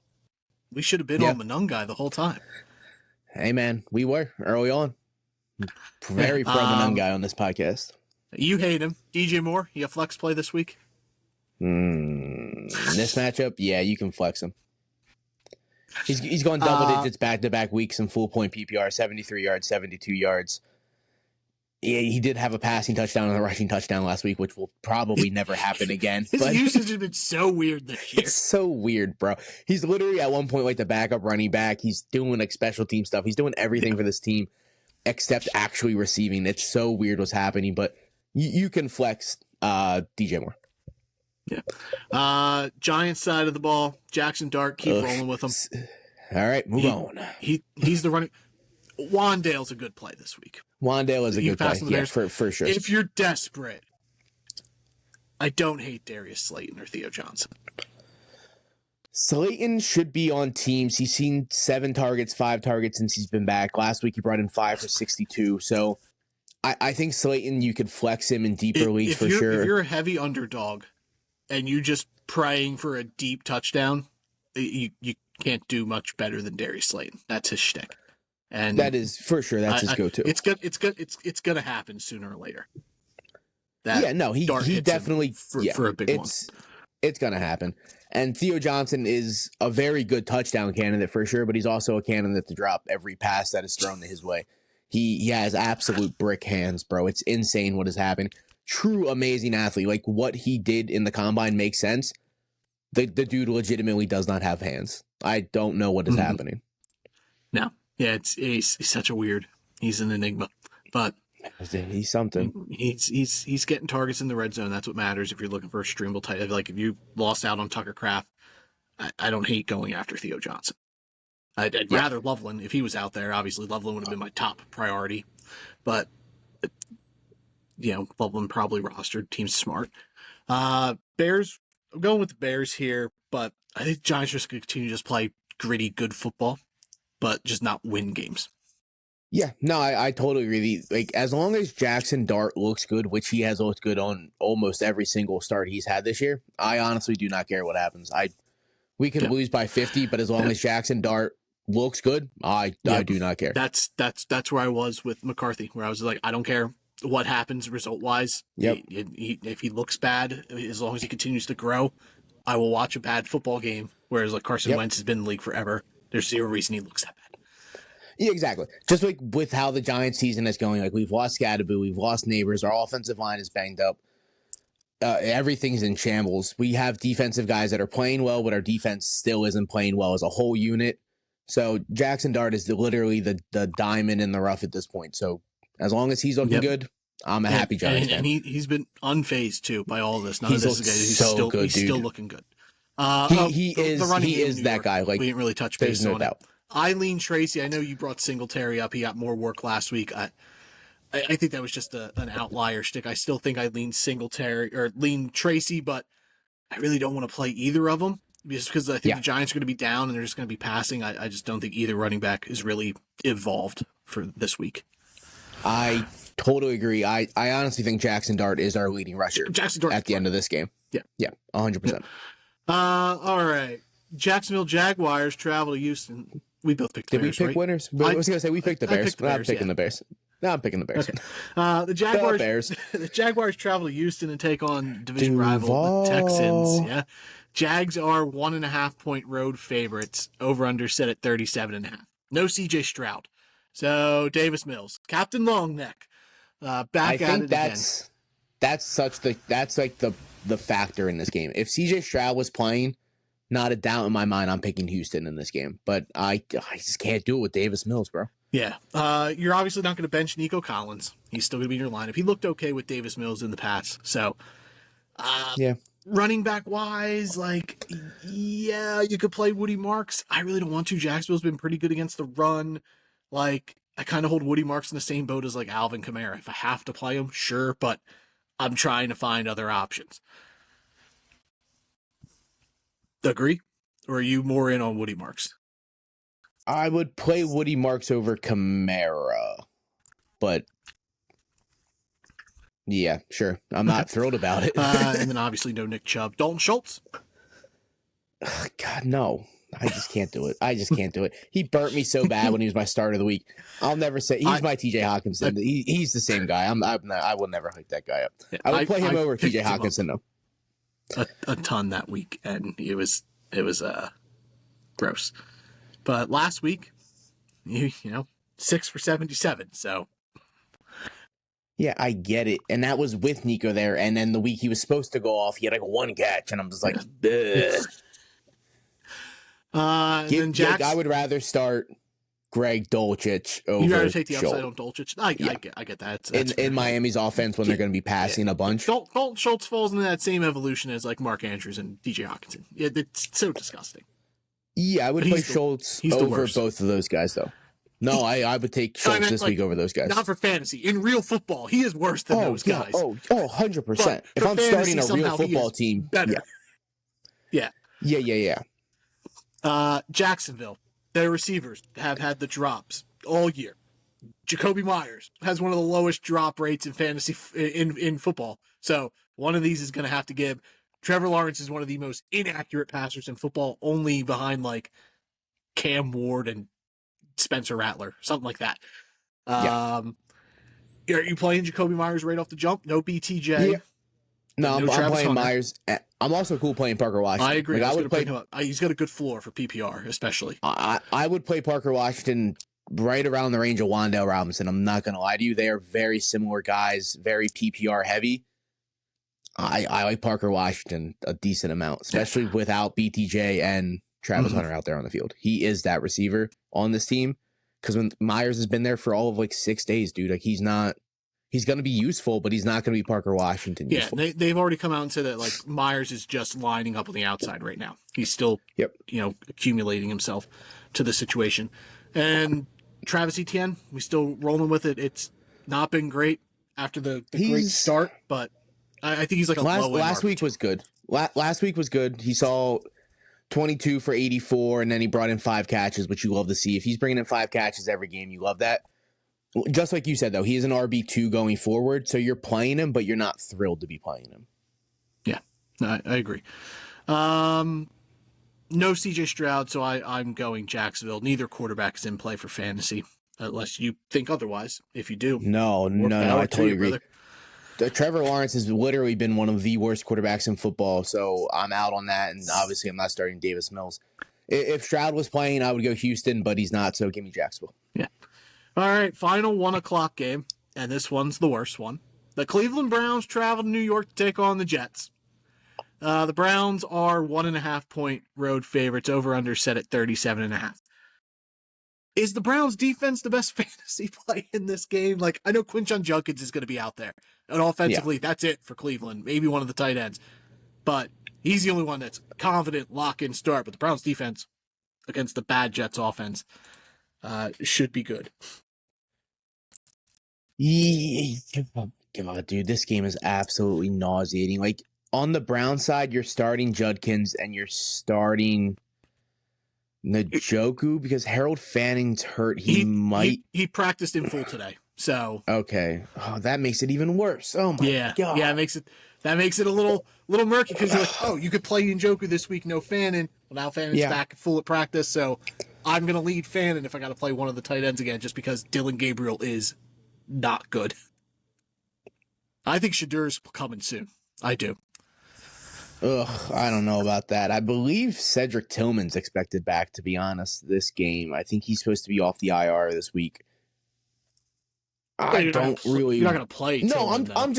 We should have been on Monungai the whole time. Hey man, we were early on. Very pro Monungai on this podcast. You hate him. DJ Moore, he a flex play this week? This matchup, yeah, you can flex him. He's going double digits back-to-back weeks in full point PPR, 73 yards, 72 yards. Yeah, he did have a passing touchdown and a rushing touchdown last week, which will probably never happen again. His usage has been so weird this year. It's so weird, bro. He's literally at one point like the backup running back. He's doing like special team stuff. He's doing everything for this team except actually receiving. It's so weird what's happening, but you can flex DJ Moore. Yeah. Giants side of the ball, Jackson Dart, keep rolling with him. All right, move on. He's the running. Wandale's a good play this week. Wandale is a good play, yeah, for sure. If you're desperate, I don't hate Darius Slayton or Theo Johnson. Slayton should be on teams. He's seen 5 targets since he's been back. Last week he brought in 5 for 62. So I think Slayton, you could flex him in deeper leagues for sure. If you're a heavy underdog and you just praying for a deep touchdown, you can't do much better than Darius Slayton. That's his shtick. And that is for sure. That's his go-to. It's gonna happen sooner or later. He definitely for a big one. It's gonna happen. And Theo Johnson is a very good touchdown candidate for sure, but he's also a candidate to drop every pass that is thrown his way. He has absolute brick hands, bro. It's insane what has happened. True amazing athlete. Like what he did in the combine makes sense. The dude legitimately does not have hands. I don't know what is happening. No. Yeah, he's such a weird. He's an enigma, but he's something. He's getting targets in the red zone. That's what matters if you're looking for a streamable type. Like if you lost out on Tucker Kraft, I don't hate going after Theo Johnson. I'd rather Loveland if he was out there. Obviously, Loveland would have been my top priority, but Loveland probably rostered. Team's smart. Bears. I'm going with the Bears here, but I think Giants just continue to just play gritty, good football, but just not win games. Yeah, no, I totally agree. Like, as long as Jackson Dart looks good, which he has looked good on almost every single start he's had this year, I honestly do not care what happens. We can lose by 50, but as long as Jackson Dart looks good, I do not care. That's where I was with McCarthy, where I was like, I don't care what happens result-wise. Yep. If he looks bad, as long as he continues to grow, I will watch a bad football game, whereas like Carson Wentz has been in the league forever. There's zero reason he looks that bad. Yeah, exactly. Just like with how the Giants season is going, like we've lost Scadaboo, we've lost Neighbors, our offensive line is banged up. Everything's in shambles. We have defensive guys that are playing well, but our defense still isn't playing well as a whole unit. So Jackson Dart is literally the diamond in the rough at this point. So as long as he's looking good, I'm a happy Giants fan. And he's been unfazed too by all of this. None of this is good. He's still looking good. He is that guy. Like, we didn't really touch base on it. Eileen Tracy, I know you brought Singletary up. He got more work last week. I think that was just an outlier shtick. I still think I lean Tracy, but I really don't want to play either of them just because I think the Giants are going to be down and they're just going to be passing. I just don't think either running back is really evolved for this week. I totally agree. I honestly think Jackson Dart is our leading rusher at the end of this game. Yeah, 100%. All right. Jacksonville Jaguars travel to Houston. We both picked the Bears, Did we pick winners? I was going to say we picked the Bears. I'm picking the Bears. No, I'm picking the Bears. Okay. The Jaguars. The Jaguars travel to Houston and take on division rival the Texans. Yeah. Jags are 1.5 point road favorites. Over under set at 37.5. No CJ Stroud. So Davis Mills, Captain Longneck, back at it again. That's like the factor in this game. If CJ Stroud was playing, not a doubt in my mind, I'm picking Houston in this game. But I just can't do it with Davis Mills, bro. Yeah. You're obviously not going to bench Nico Collins. He's still going to be in your lineup. He looked okay with Davis Mills in the past. So, running back wise, you could play Woody Marks. I really don't want to. Jacksonville's been pretty good against the run. I kind of hold Woody Marks in the same boat as Alvin Kamara. If I have to play him, sure, but I'm trying to find other options. Agree? Or are you more in on Woody Marks? I would play Woody Marks over Kamara, but yeah, sure. I'm not thrilled about it. And then obviously no Nick Chubb. Dalton Schultz? God, no. I just can't do it. He burnt me so bad when he was my start of the week. I'll never say he's my TJ Hawkinson. He's the same guy. I will never hype that guy up. I would play him over TJ Hawkinson though. A ton that week, and it was gross. But last week, you know, 6 for 77. So yeah, I get it, and that was with Nico there. And then the week he was supposed to go off, he had one catch, and I'm just like, I would rather start Greg Dulcich over. You'd rather take the upside on Dulcich. I get that. That's in Miami's offense when they're going to be passing a bunch. Dalton Schultz falls into that same evolution as Mark Andrews and DJ Hawkinson. Yeah, it's so disgusting. Yeah, I would play Schultz over both of those guys, though. No, I would take Schultz this week over those guys. Not for fantasy. In real football, he is worse than those guys. 100%. If I'm starting a real football team, better. Yeah. Jacksonville, their receivers have had the drops all year. Jacoby Myers has one of the lowest drop rates in fantasy in football. So one of these is going to have to give. Trevor Lawrence is one of the most inaccurate passers in football, only behind Cam Ward and Spencer Rattler, something like that. Are you playing Jacoby Myers right off the jump? No BTJ. Yeah. No, I'm playing Myers. I'm also cool playing Parker Washington. I agree. I would play him up. He's got a good floor for PPR, especially. I would play Parker Washington right around the range of Wan'Dale Robinson. I'm not going to lie to you. They are very similar guys, very PPR heavy. I like Parker Washington a decent amount, especially without BTJ and Travis Hunter out there on the field. He is that receiver on this team because when Myers has been there for all of 6 days, dude, he's not. He's going to be useful, but he's not going to be Parker Washington useful. Yeah, they've already come out and said that Myers is just lining up on the outside right now. He's still, accumulating himself to the situation. And Travis Etienne, we still rolling with it. It's not been great after the great start, but I think he's last week was good. Last week was good. He saw 22 for 84, and then he brought in 5 catches, which you love to see. If he's bringing in 5 catches every game, you love that. Just like you said, though, he is an RB2 going forward, so you're playing him, but you're not thrilled to be playing him. Yeah, I agree. No CJ Stroud, so I'm going Jacksonville. Neither quarterback is in play for fantasy, unless you think otherwise. If you do. No, I totally agree. Trevor Lawrence has literally been one of the worst quarterbacks in football, so I'm out on that, and obviously I'm not starting Davis Mills. If Stroud was playing, I would go Houston, but he's not, so give me Jacksonville. Yeah. All right, final 1:00 game, and this one's the worst one. The Cleveland Browns travel to New York to take on the Jets. The Browns are 1.5 point road favorites, over under set at 37.5. Is the Browns defense the best fantasy play in this game? Like, I know Quinshon Judkins is going to be out there. And offensively, that's it for Cleveland. Maybe one of the tight ends. But he's the only one that's confident, lock-in start. But the Browns defense against the bad Jets offense should be good. God, dude, this game is absolutely nauseating. Like, on the Brown side, you're starting Judkins and you're starting Njoku because Harold Fanning's hurt. He practiced in full today. So okay, that makes it even worse. Oh my god, yeah, that makes it a little murky because you're like, oh, you could play Njoku this week, no Fannin. Well, now Fanning's back full at practice, so I'm gonna lead Fannin if I got to play one of the tight ends again, just because Dylan Gabriel is not good. I think Shadur's coming soon. I do. Ugh, I don't know about that. I believe Cedric Tillman's expected back, to be honest, this game. I think he's supposed to be off the IR this week. You're not going to play. No, Tillman, I'm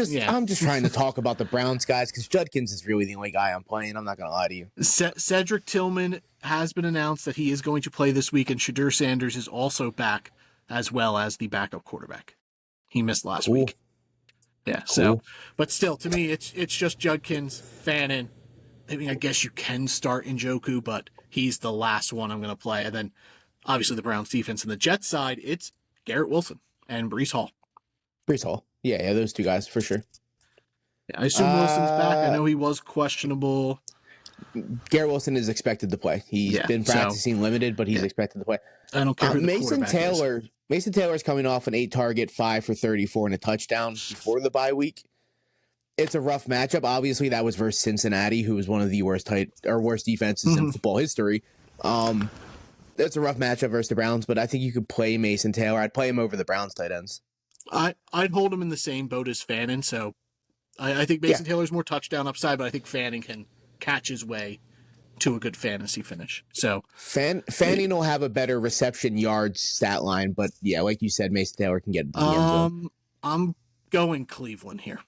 just trying to talk about the Browns guys because Judkins is really the only guy I'm playing. I'm not going to lie to you. Cedric Tillman has been announced that he is going to play this week, and Shadur Sanders is also back, as well as the backup quarterback. He missed last week. Yeah, so, but still, to me, it's just Judkins, Fannin. I mean, I guess you can start Njoku, but he's the last one I'm going to play. And then, obviously, the Browns defense. On the Jets side, it's Garrett Wilson and Breece Hall. Yeah, those two guys, for sure. Yeah, I assume Wilson's back. I know he was questionable. Garrett Wilson is expected to play. He's been practicing limited, but he's expected to play. I don't care who the Mason Taylor is. Mason Taylor's coming off an 8-target, 5 for 34 and a touchdown before the bye week. It's a rough matchup. Obviously, that was versus Cincinnati, who was one of the worst defenses in football history. It's a rough matchup versus the Browns, but I think you could play Mason Taylor. I'd play him over the Browns tight ends. I'd hold him in the same boat as Fannin, so I think Mason Taylor's more touchdown upside, but I think Fannin can catch his way to a good fantasy finish. So Fanning will have a better reception yards stat line, but yeah, like you said, Mason Taylor can get into the end zone. I'm going Cleveland here.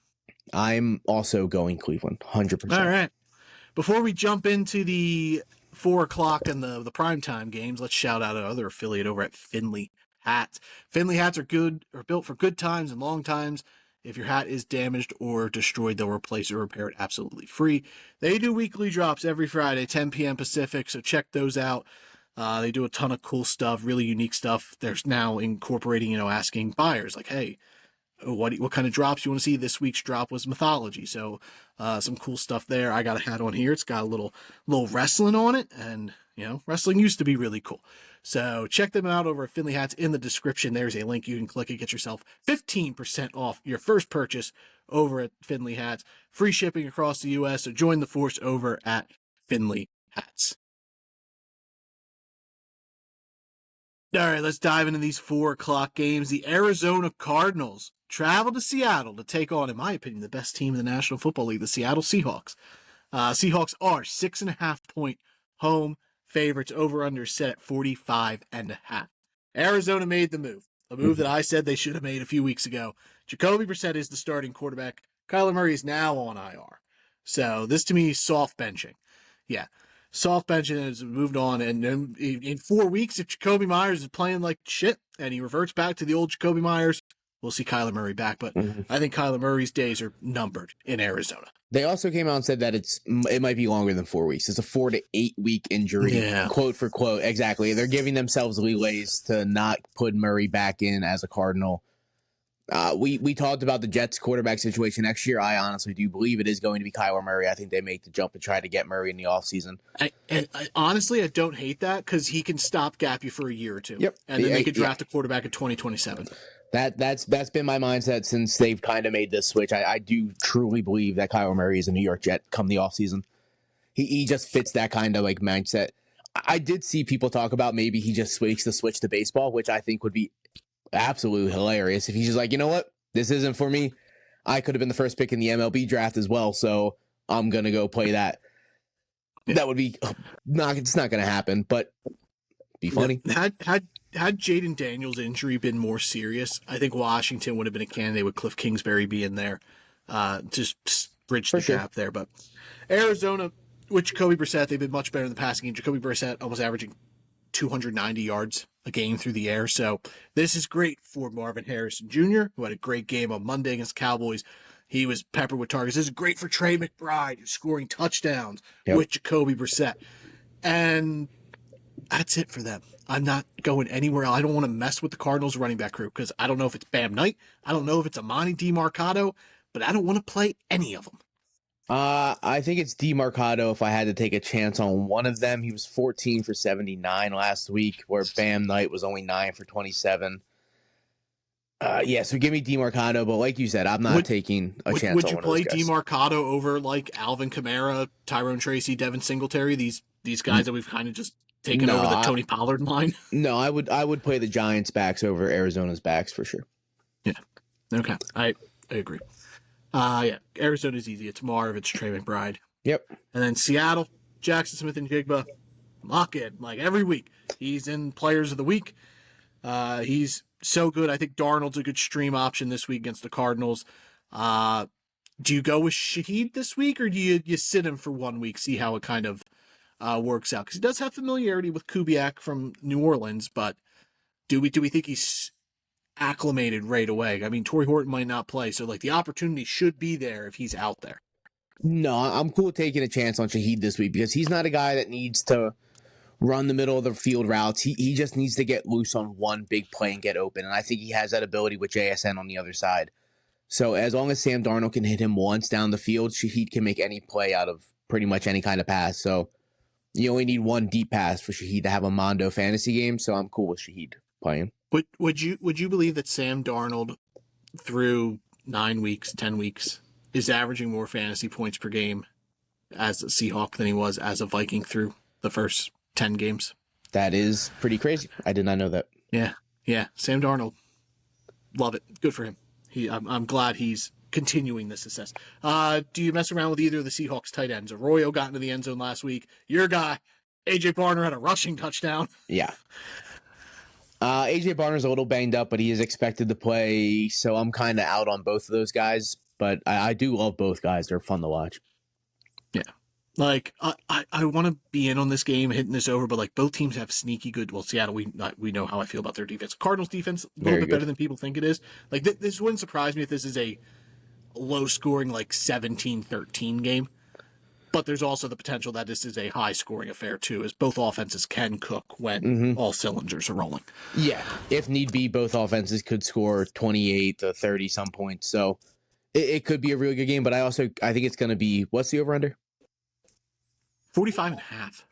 I'm also going Cleveland, 100%. All right. Before we jump into the 4 o'clock and the primetime games, let's shout out another affiliate over at Finley Hats. Finley Hats are built for good times and long times. If your hat is damaged or destroyed, they'll replace or repair it absolutely free. They do weekly drops every Friday, 10 p.m. Pacific, so check those out. They do a ton of cool stuff, really unique stuff. They're now incorporating, asking buyers like, hey, what kind of drops you want to see? This week's drop was mythology, so some cool stuff there. I got a hat on here. It's got a little wrestling on it, and wrestling used to be really cool. So check them out over at Finley Hats. In the description, there's a link you can click and get yourself 15% off your first purchase over at Finley Hats. Free shipping across the U.S., so join the force over at Finley Hats. All right, let's dive into these 4 o'clock games. The Arizona Cardinals travel to Seattle to take on, in my opinion, the best team in the National Football League, the Seattle Seahawks. Seahawks are 6.5-point home favorites. Over under set at 45.5. Arizona made the move. A move that I said they should have made a few weeks ago. Jacoby Brissett is the starting quarterback. Kyler Murray is now on IR. So this to me is soft benching. Yeah. Soft benching has moved on. And in 4 weeks, if Jacoby Myers is playing like shit and he reverts back to the old Jacoby Myers, we'll see Kyler Murray back. But I think Kyler Murray's days are numbered in Arizona. They also came out and said that it might be longer than 4 weeks. It's a 4 to 8 week injury, quote for quote. Exactly. They're giving themselves leeways to not put Murray back in as a Cardinal. We talked about the Jets quarterback situation next year. I honestly do believe it is going to be Kyler Murray. I think they make the jump and try to get Murray in the offseason. Honestly, I don't hate that because he can stopgap you for a year or two. Yep. And then they could draft a quarterback in 2027. That's been my mindset since they've kind of made this switch. I do truly believe that Kyler Murray is a New York Jet come the offseason. He just fits that kind of mindset. I did see people talk about maybe he just makes the switch to baseball, which I think would be absolutely hilarious if he's just like, you know what, this isn't for me. I could have been the first pick in the MLB draft as well, so I'm gonna go play that. That would be it's not gonna happen, but be funny. Had Jaden Daniels' injury been more serious, I think Washington would have been a candidate with Cliff Kingsbury being there, just bridge the gap there. But Arizona, with Jacoby Brissett, they've been much better in the passing game. Jacoby Brissett almost averaging 290 yards a game through the air. So this is great for Marvin Harrison Jr., who had a great game on Monday against Cowboys. He was peppered with targets. This is great for Trey McBride, who's scoring touchdowns with Jacoby Brissett. And that's it for them. I'm not going anywhere. I don't want to mess with the Cardinals running back crew because I don't know if it's Bam Knight. I don't know if it's Amani DiMarcado, but I don't want to play any of them. I think it's DiMarcado if I had to take a chance on one of them. He was 14 for 79 last week, where Bam Knight was only 9 for 27. So give me DiMarcado, but like you said, I'm not taking a chance on one of those guys. Would you play DiMarcado over like Alvin Kamara, Tyrone Tracy, Devin Singletary, these guys that we've kind of just taken over the Tony Pollard line? No, I would play the Giants' backs over Arizona's backs for sure. Yeah. Okay. I agree. Arizona's easy. It's Marv, it's Trey McBride. Yep. And then Seattle, Jackson Smith and Jigba, lock in like every week. He's in Players of the Week. He's so good. I think Darnold's a good stream option this week against the Cardinals. Do you go with Shaheed this week, or do you sit him for 1 week, see how it kind of works out? Because he does have familiarity with Kubiak from New Orleans, but do we think he's acclimated right away? I mean, Torrey Horton might not play, so like the opportunity should be there if he's out there. No, I'm cool taking a chance on Shaheed this week because he's not a guy that needs to run the middle of the field routes. He just needs to get loose on one big play and get open, and I think he has that ability with JSN on the other side. So as long as Sam Darnold can hit him once down the field, Shaheed can make any play out of pretty much any kind of pass. So you only need one deep pass for Shaheed to have a Mondo fantasy game, so I'm cool with Shaheed playing. Would you believe that Sam Darnold through 9 weeks, 10 weeks is averaging more fantasy points per game as a Seahawk than he was as a Viking through the first 10 games? That is pretty crazy. I did not know that. Yeah. Sam Darnold, love it. Good for him. I'm glad he's continuing this success. Do you mess around with either of the Seahawks tight ends? Arroyo got into the end zone last week. Your guy, AJ Barner, had a rushing touchdown. Yeah. AJ Barner's a little banged up, but he is expected to play, so I'm kind of out on both of those guys. But I do love both guys. They're fun to watch. Yeah. Like, I want to be in on this game, hitting this over, but like both teams have sneaky good. Well, Seattle, we know how I feel about their defense. Cardinals defense, a little bit better than people think it is. Like, this wouldn't surprise me if this is a low-scoring, like 17-13 game. But there's also the potential that this is a high-scoring affair, too, as both offenses can cook when all cylinders are rolling. Yeah. If need be, both offenses could score 28 to 30 some points. So it could be a really good game, but I think it's going to be, what's the over-under? 45.5.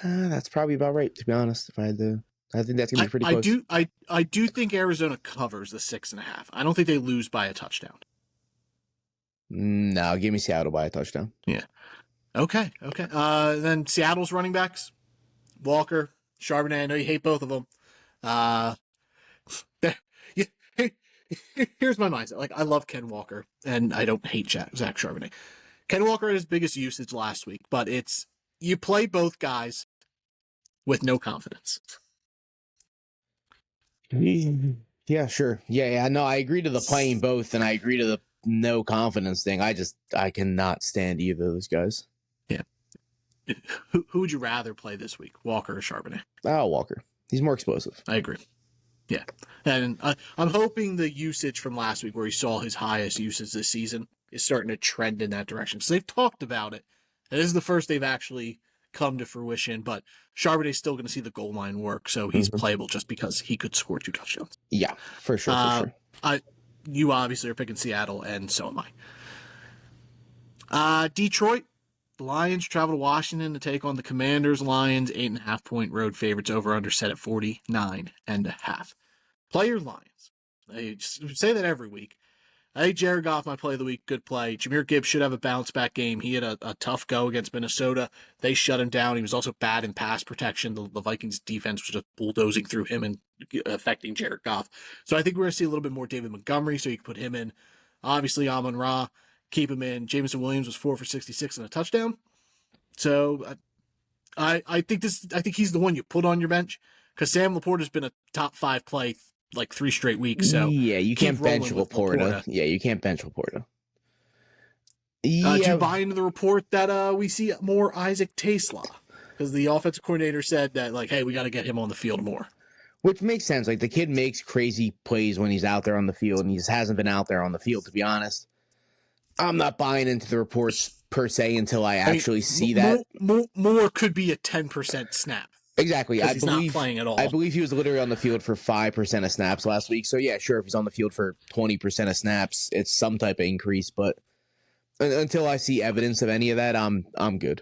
That's probably about right, to be honest. I think that's going to be pretty close. I do think Arizona covers the 6.5. I don't think they lose by a touchdown. No, give me Seattle by a touchdown. Yeah. Okay. Then Seattle's running backs, Walker, Charbonnet. I know you hate both of them. Here's my mindset. Like, I love Ken Walker, and I don't hate Zach Charbonnet. Ken Walker had his biggest usage last week, but it's you play both guys with no confidence. Yeah, sure. Yeah. No, I agree to the playing both, and I agree to the no confidence thing. I cannot stand either of those guys. Yeah. Who would you rather play this week, Walker or Charbonnet? Oh, Walker. He's more explosive. I agree. Yeah. And I'm hoping the usage from last week, where he saw his highest usage this season, is starting to trend in that direction. So they've talked about it. And this is the first they've actually come to fruition, but Charbonnet's still going to see the goal line work, so he's playable just because he could score 2 touchdowns. Yeah, for sure. You obviously are picking Seattle, and so am I. Detroit, the Lions travel to Washington to take on the Commanders. Lions, 8.5-point road favorites, over under set at 49.5. Player Lions. They say that every week. I think Jared Goff might play of the week. Good play. Jahmyr Gibbs should have a bounce-back game. He had a tough go against Minnesota. They shut him down. He was also bad in pass protection. The Vikings' defense was just bulldozing through him and affecting Jared Goff. So I think we're going to see a little bit more David Montgomery, so you can put him in. Obviously, Amon-Ra, keep him in. Jameson Williams was 4 for 66 and a touchdown. So I think he's the one you put on your bench, because Sam Laporta has been a top 5 play like 3 straight weeks. So yeah, you can't bench Laporta. Yeah, you can't bench Laporta. Do you buy into the report that we see more Isaac Taselaw? Because the offensive coordinator said that, like, hey, we got to get him on the field more. Which makes sense. Like, the kid makes crazy plays when he's out there on the field, and he just hasn't been out there on the field, to be honest. I'm not buying into the reports per se until I actually see that. More could be a 10% snap. Exactly. Because he's not playing at all. I believe he was literally on the field for 5% of snaps last week. So, yeah, sure, if he's on the field for 20% of snaps, it's some type of increase. But until I see evidence of any of that, I'm good.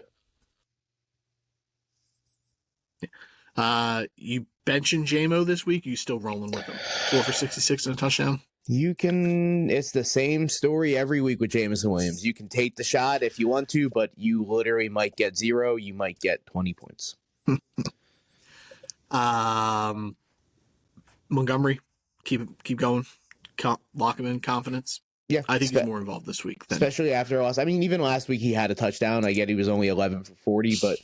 You benching JMO this week? You still rolling with him? 4 for 66 and a touchdown? It's the same story every week with Jameson Williams. You can take the shot if you want to, but you literally might get 0. You might get 20 points. Montgomery, keep going. Lock him in, confidence. Yeah. I think he's more involved this week. Especially after a loss. I mean, even last week he had a touchdown. I get he was only 11 for 40, but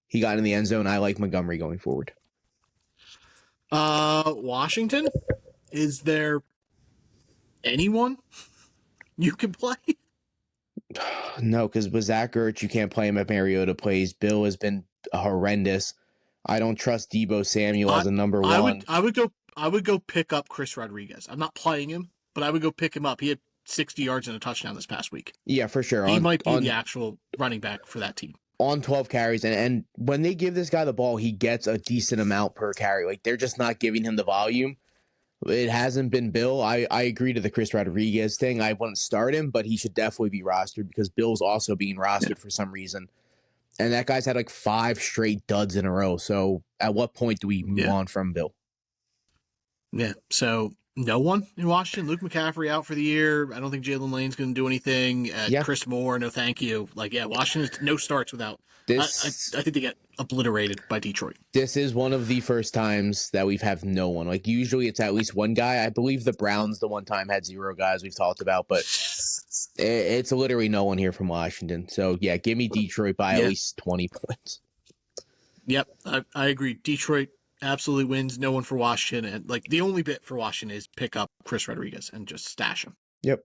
he got in the end zone. I like Montgomery going forward. Washington, is there anyone you can play? No, because with Zach Ertz, you can't play him if Mariota plays. Bill has been horrendous. I don't trust Deebo Samuel as a number one. I would go pick up Chris Rodriguez. I'm not playing him, but I would go pick him up. He had 60 yards and a touchdown this past week. Yeah, for sure. He might be the actual running back for that team. On 12 carries, and when they give this guy the ball, he gets a decent amount per carry. Like, they're just not giving him the volume. It hasn't been Bill. I agree to the Chris Rodriguez thing. I wouldn't start him, but he should definitely be rostered because Bill's also being rostered for some reason. And that guy's had like 5 straight duds in a row. So at what point do we move on from Bill? Yeah. So no one in Washington. Luke McCaffrey out for the year. I don't think Jalen Lane's going to do anything. Chris Moore, no thank you. Washington no starts without. This, I think they get obliterated by Detroit. This is one of the first times that we've had no one. Like, usually it's at least one guy. I believe the Browns the one time had 0 guys we've talked about, but it's literally no one here from Washington. So, yeah, give me Detroit by at least 20 points. Yep, I agree. Detroit absolutely wins. No one for Washington. And, the only bit for Washington is pick up Chris Rodriguez and just stash him. Yep.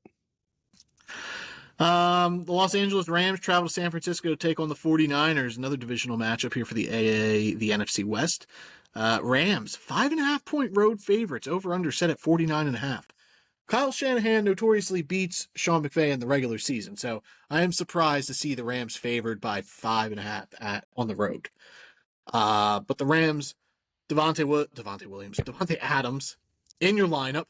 The Los Angeles Rams travel to San Francisco to take on the 49ers. Another divisional matchup here for the NFC West. Rams, 5.5-point road favorites. Over under set at 49.5. Kyle Shanahan notoriously beats Sean McVay in the regular season, so I am surprised to see the Rams favored by 5.5 on the road. But the Rams, Devontae Adams in your lineup.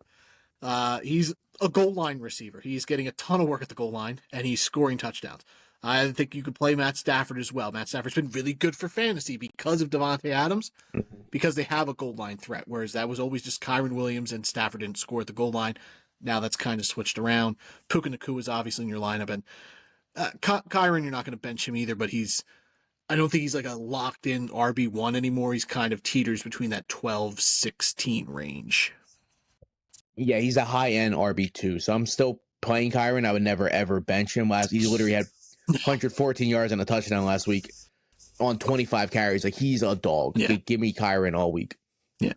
He's a goal line receiver. He's getting a ton of work at the goal line, and he's scoring touchdowns. I think you could play Matt Stafford as well. Matt Stafford's been really good for fantasy because of Devontae Adams, because they have a goal line threat, whereas that was always just Kyron Williams, and Stafford didn't score at the goal line. Now that's kind of switched around. Puka Nacua is obviously in your lineup, and Kyron, you're not going to bench him either, but I don't think he's like a locked-in RB1 anymore. He's kind of teeters between that 12-16 range. Yeah, he's a high-end RB2, so I'm still playing Kyron. I would never, ever bench him. He literally had 114 yards and a touchdown last week on 25 carries. Like, he's a dog. Yeah. Give me Kyron all week. Yeah.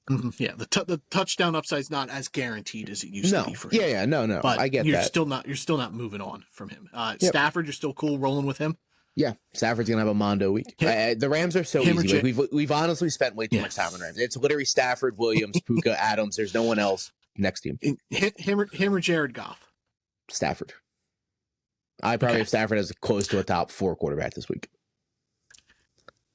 Mm-hmm. Yeah, the touchdown upside's not as guaranteed as it used to be for him. Yeah, no. But I get you're that. You're still not moving on from him. Stafford, you're still cool rolling with him? Yeah, Stafford's going to have a Mondo week. The Rams are so easy. We've honestly spent way too much time on Rams. It's literally Stafford, Williams, Puka, Adams. There's no one else next to him. Him or Jared Goff? Stafford. I probably have Stafford as close to a top 4 quarterback this week.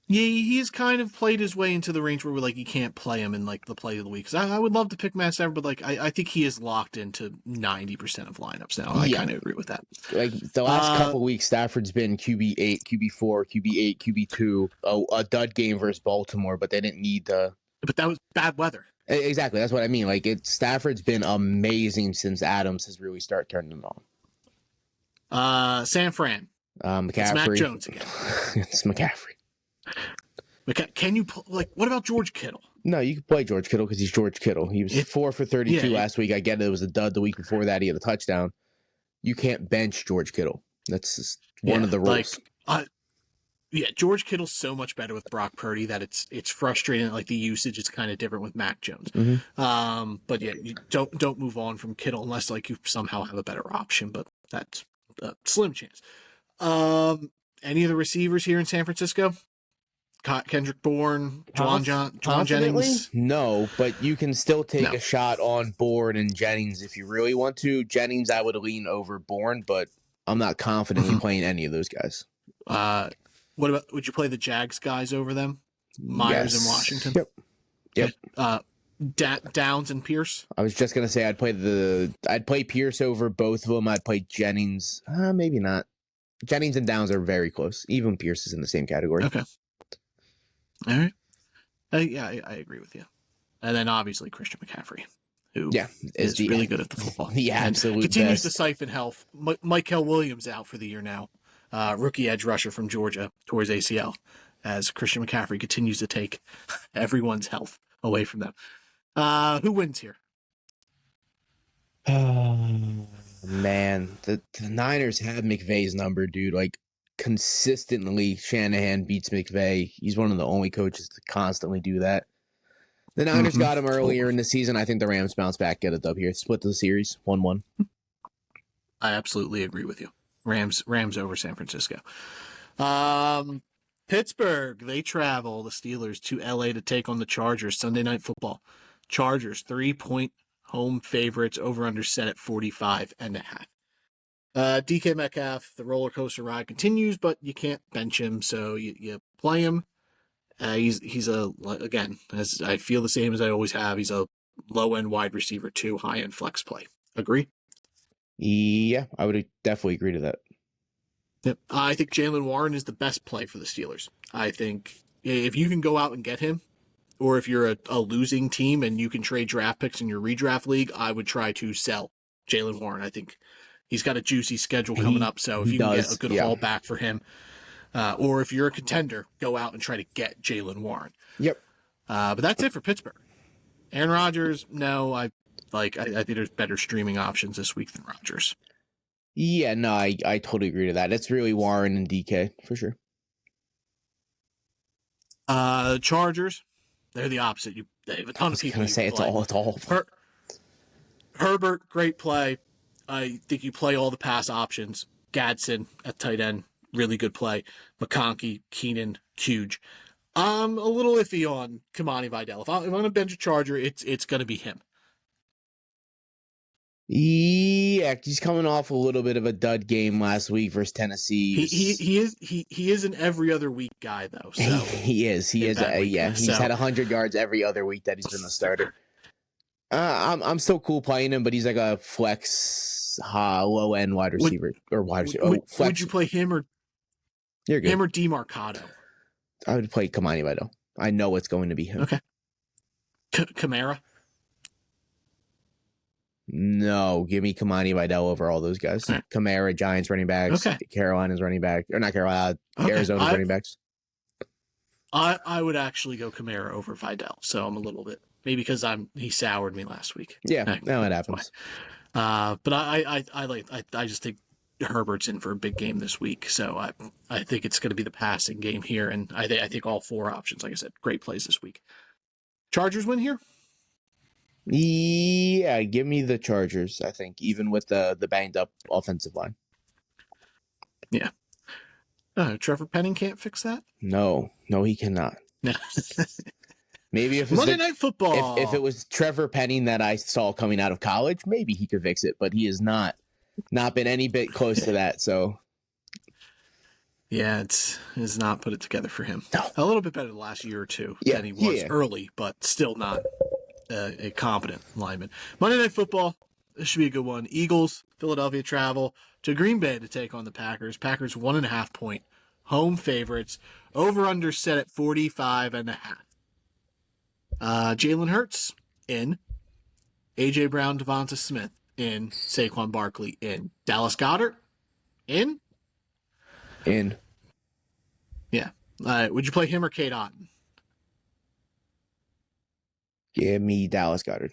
Yeah, he's kind of played his way into the range where you can't play him in the play of the week. I would love to pick Matt Stafford, but I think he is locked into 90% of lineups now. I kind of agree with that. The last couple of weeks, Stafford's been QB8, QB4, QB8, QB2, a dud game versus Baltimore, but they didn't need the. But that was bad weather. Exactly, that's what I mean. Stafford's been amazing since Adams has really started turning it on. San Fran. McCaffrey. It's Mac Jones again. It's McCaffrey. Can you what about George Kittle? No, you can play George Kittle because he's George Kittle. He was 4 for 32 last week. I get it was a dud the week before that. He had a touchdown. You can't bench George Kittle. That's just one of the rules. George Kittle's so much better with Brock Purdy that it's frustrating. The usage is kind of different with Mac Jones. Mm-hmm. But you don't move on from Kittle unless you somehow have a better option. But that's a slim chance. Any of the receivers here in San Francisco? Kendrick Bourne, Juwan Confidently? Jennings? No, but you can still take No. a shot on Bourne and Jennings if you really want to. Jennings, I would lean over Bourne, but I'm not confidently playing any of those guys. What about, would you play the Jags guys over them? Myers and Washington? Yep. Downs and Pierce? I was just gonna say I'd play Pierce over both of them. I'd play Jennings. Maybe not. Jennings and Downs are very close. Even Pierce is in the same category. Okay. All right. I agree with you. And then obviously Christian McCaffrey, who is really good at the football. The absolute continues best. to siphon health. Michael Williams out for the year now. Rookie edge rusher from Georgia towards ACL, as Christian McCaffrey continues to take everyone's health away from them. Who wins here? Man, the Niners have McVay's number, dude. Like, consistently, Shanahan beats McVay. He's one of the only coaches to constantly do that. The Niners got him earlier in the season. I think the Rams bounce back, get a dub here. Split the series, 1-1. I absolutely agree with you. Rams over San Francisco. Pittsburgh, they travel, the Steelers, to LA to take on the Chargers. Sunday Night Football. Chargers, 3-point home favorites, over under set at 45.5. DK Metcalf, the roller coaster ride continues, but you can't bench him, so you play him. He's again, as I feel the same as I always have, he's a low-end wide receiver too, high-end flex play. Agree? Yeah, I would definitely agree to that. Yep. I think Jaylen Warren is the best play for the Steelers. I think if you can go out and get him, or if you're a losing team and you can trade draft picks in your redraft league, I would try to sell Jaylen Warren. I think he's got a juicy schedule coming up, so if you can get a good haul back for him, or if you're a contender, go out and try to get Jaylen Warren. Yep. But that's it for Pittsburgh. Aaron Rodgers, no, I think there's better streaming options this week than Rodgers. Yeah, no, I totally agree to that. It's really Warren and DK for sure. Chargers, they're the opposite. They have a ton of people. I was going to say it's all. Herbert, great play. I think you play all the pass options. Gadsden at tight end, really good play. McConkey, Keenan, huge. I'm a little iffy on Kamani Vidal. If I'm going to bench a Charger, it's going to be him. Yeah, he's coming off a little bit of a dud game last week versus Tennessee. He is an every other week guy though. So he is. He's had 100 yards every other week that he's been the starter. I'm still cool playing him, but he's like a flex low end wide receiver flex. Would you play him or You're good. him or DeMarcado? I would play Kamani Vidal. I know it's going to be him. Okay. Kamara. No, give me Kamani Vidal over all those guys. Right. Kamara, Giants running backs. Okay. Carolina's running back. Or not Carolina, Arizona's running backs. I would actually go Kamara over Vidal. So I'm a little bit, maybe because he soured me last week. Yeah, no, it happens. But I just think Herbert's in for a big game this week. So I think it's going to be the passing game here. And I think all four options, like I said, great plays this week. Chargers win here? Yeah, give me the Chargers, I think, even with the banged up offensive line. Yeah. Trevor Penning can't fix that? No, he cannot. No. Maybe if it's Monday Night Football. If it was Trevor Penning that I saw coming out of college, maybe he could fix it, but he has not been any bit close to that, so. Yeah, it's not put it together for him. No. A little bit better the last year or two than he was early, but still not a competent lineman. Monday Night Football, this should be a good one. Eagles, Philadelphia travel to Green Bay to take on the Packers. Packers 1.5 point home favorites. Over under set at 45.5. Jalen Hurts in. AJ Brown, Devonta Smith in. Saquon Barkley in. Dallas Goedert in. Yeah. Would you play him or Kate Otten? Give me Dallas Goedert.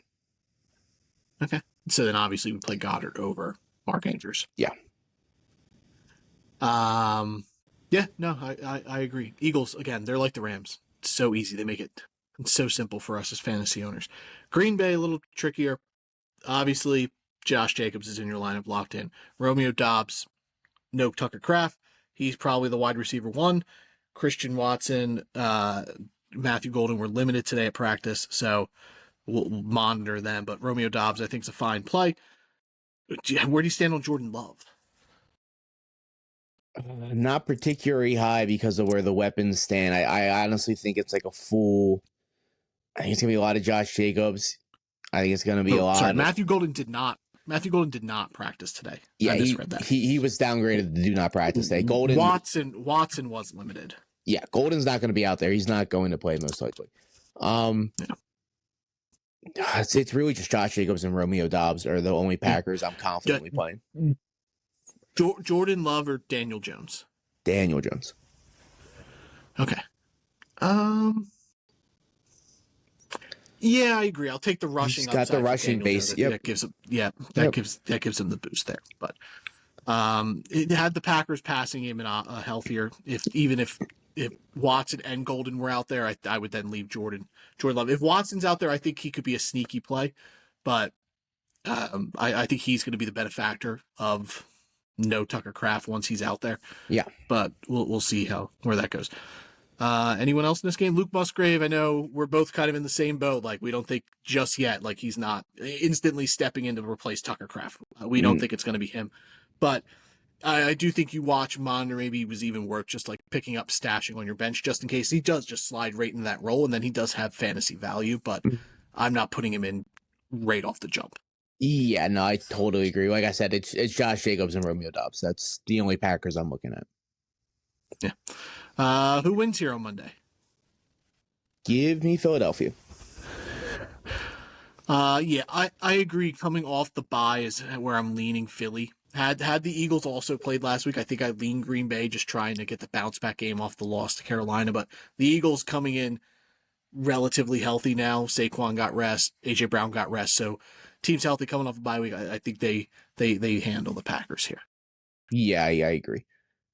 Okay. So then obviously we play Goddard over Mark Andrews. Yeah. Yeah, no, I agree. Eagles, again, they're like the Rams. It's so easy. They make it so simple for us as fantasy owners. Green Bay, a little trickier. Obviously, Josh Jacobs is in your lineup locked in. Romeo Doubs, no Tucker Kraft. He's probably the wide receiver one. Christian Watson, Matthew Golden were limited today at practice, so we'll monitor them. But Romeo Doubs, I think, is a fine play. Where do you stand on Jordan Love? Not particularly high because of where the weapons stand. I honestly think it's like a full. I think it's gonna be a lot of Josh Jacobs. I think it's gonna be a lot. Sorry, Matthew Golden did not practice today. Yeah, I misread that. He was downgraded to do not practice today. Watson was limited. Yeah, Golden's not going to be out there. He's not going to play most likely. It's really just Josh Jacobs and Romeo Doubs are the only Packers I'm confidently playing. Jordan Love or Daniel Jones? Daniel Jones. Okay. Yeah, I agree. I'll take the rushing. He's got the rushing base. Yep. That gives him the boost there. But it had the Packers passing him in a healthier. If Watson and Golden were out there, I would then leave Jordan Love. If Watson's out there, I think he could be a sneaky play, but I think he's going to be the benefactor of no Tucker Kraft once he's out there. Yeah, but we'll see where that goes. Anyone else in this game? Luke Musgrave, I know we're both kind of in the same boat. Like, we don't think just yet, like, he's not instantly stepping in to replace Tucker Kraft. We don't think it's going to be him. But I do think you watch monitor, maybe it was even worth just like picking up, stashing on your bench just in case he does just slide right into that role, and then he does have fantasy value, but I'm not putting him in right off the jump. Yeah, no, I totally agree. Like I said, it's Josh Jacobs and Romeo Doubs. That's the only Packers I'm looking at. Yeah. Who wins here on Monday? Give me Philadelphia. Yeah, I agree. Coming off the bye is where I'm leaning Philly. Had the Eagles also played last week, I think I'd lean Green Bay, just trying to get the bounce back game off the loss to Carolina. But the Eagles coming in relatively healthy now. Saquon got rest. AJ Brown got rest. So team's healthy coming off a bye week. I think they handle the Packers here. Yeah, I agree.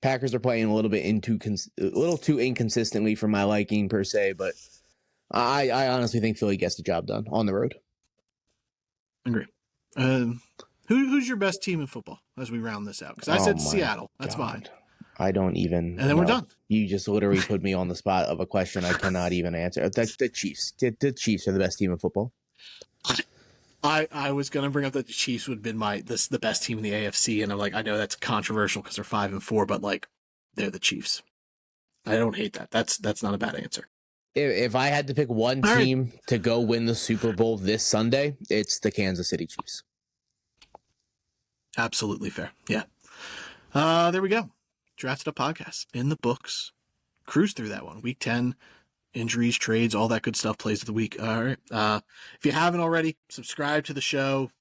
Packers are playing a little too inconsistently for my liking per se, but I honestly think Philly gets the job done on the road. Agree. Who's your best team in football as we round this out? Because I said Seattle. That's mine. I don't even. And then we're done. You just literally put me on the spot of a question I cannot even answer. The Chiefs. The Chiefs are the best team in football. I was going to bring up that the Chiefs would have been the best team in the AFC, and I'm like, I know that's controversial because they're 5-4, but like, they're the Chiefs. I don't hate that. That's not a bad answer. If I had to pick one team to go win the Super Bowl this Sunday, it's the Kansas City Chiefs. Absolutely fair. Yeah. There we go. Drafted Up podcast in the books. Cruise through that one. Week 10, injuries, trades, all that good stuff, plays of the week. All right. If you haven't already, subscribe to the show,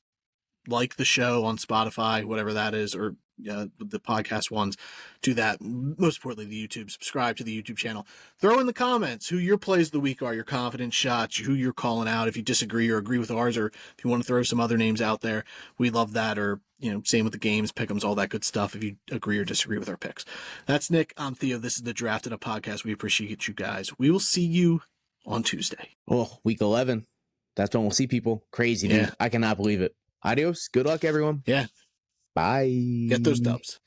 like the show on Spotify, whatever that is, or the podcast ones. Do that. Most importantly, the YouTube. Subscribe to the YouTube channel. Throw in the comments who your plays of the week are, your confidence shots, who you're calling out. If you disagree or agree with ours, or if you want to throw some other names out there, we love that. Or, same with the games, pick'ems, all that good stuff. If you agree or disagree with our picks. That's Nick. I'm Theo. This is the Drafted Up podcast. We appreciate you guys. We will see you on Tuesday. Oh, week 11. That's when we'll see people. Crazy, dude. I cannot believe it. Adios. Good luck, everyone. Yeah. Bye. Get those dubs.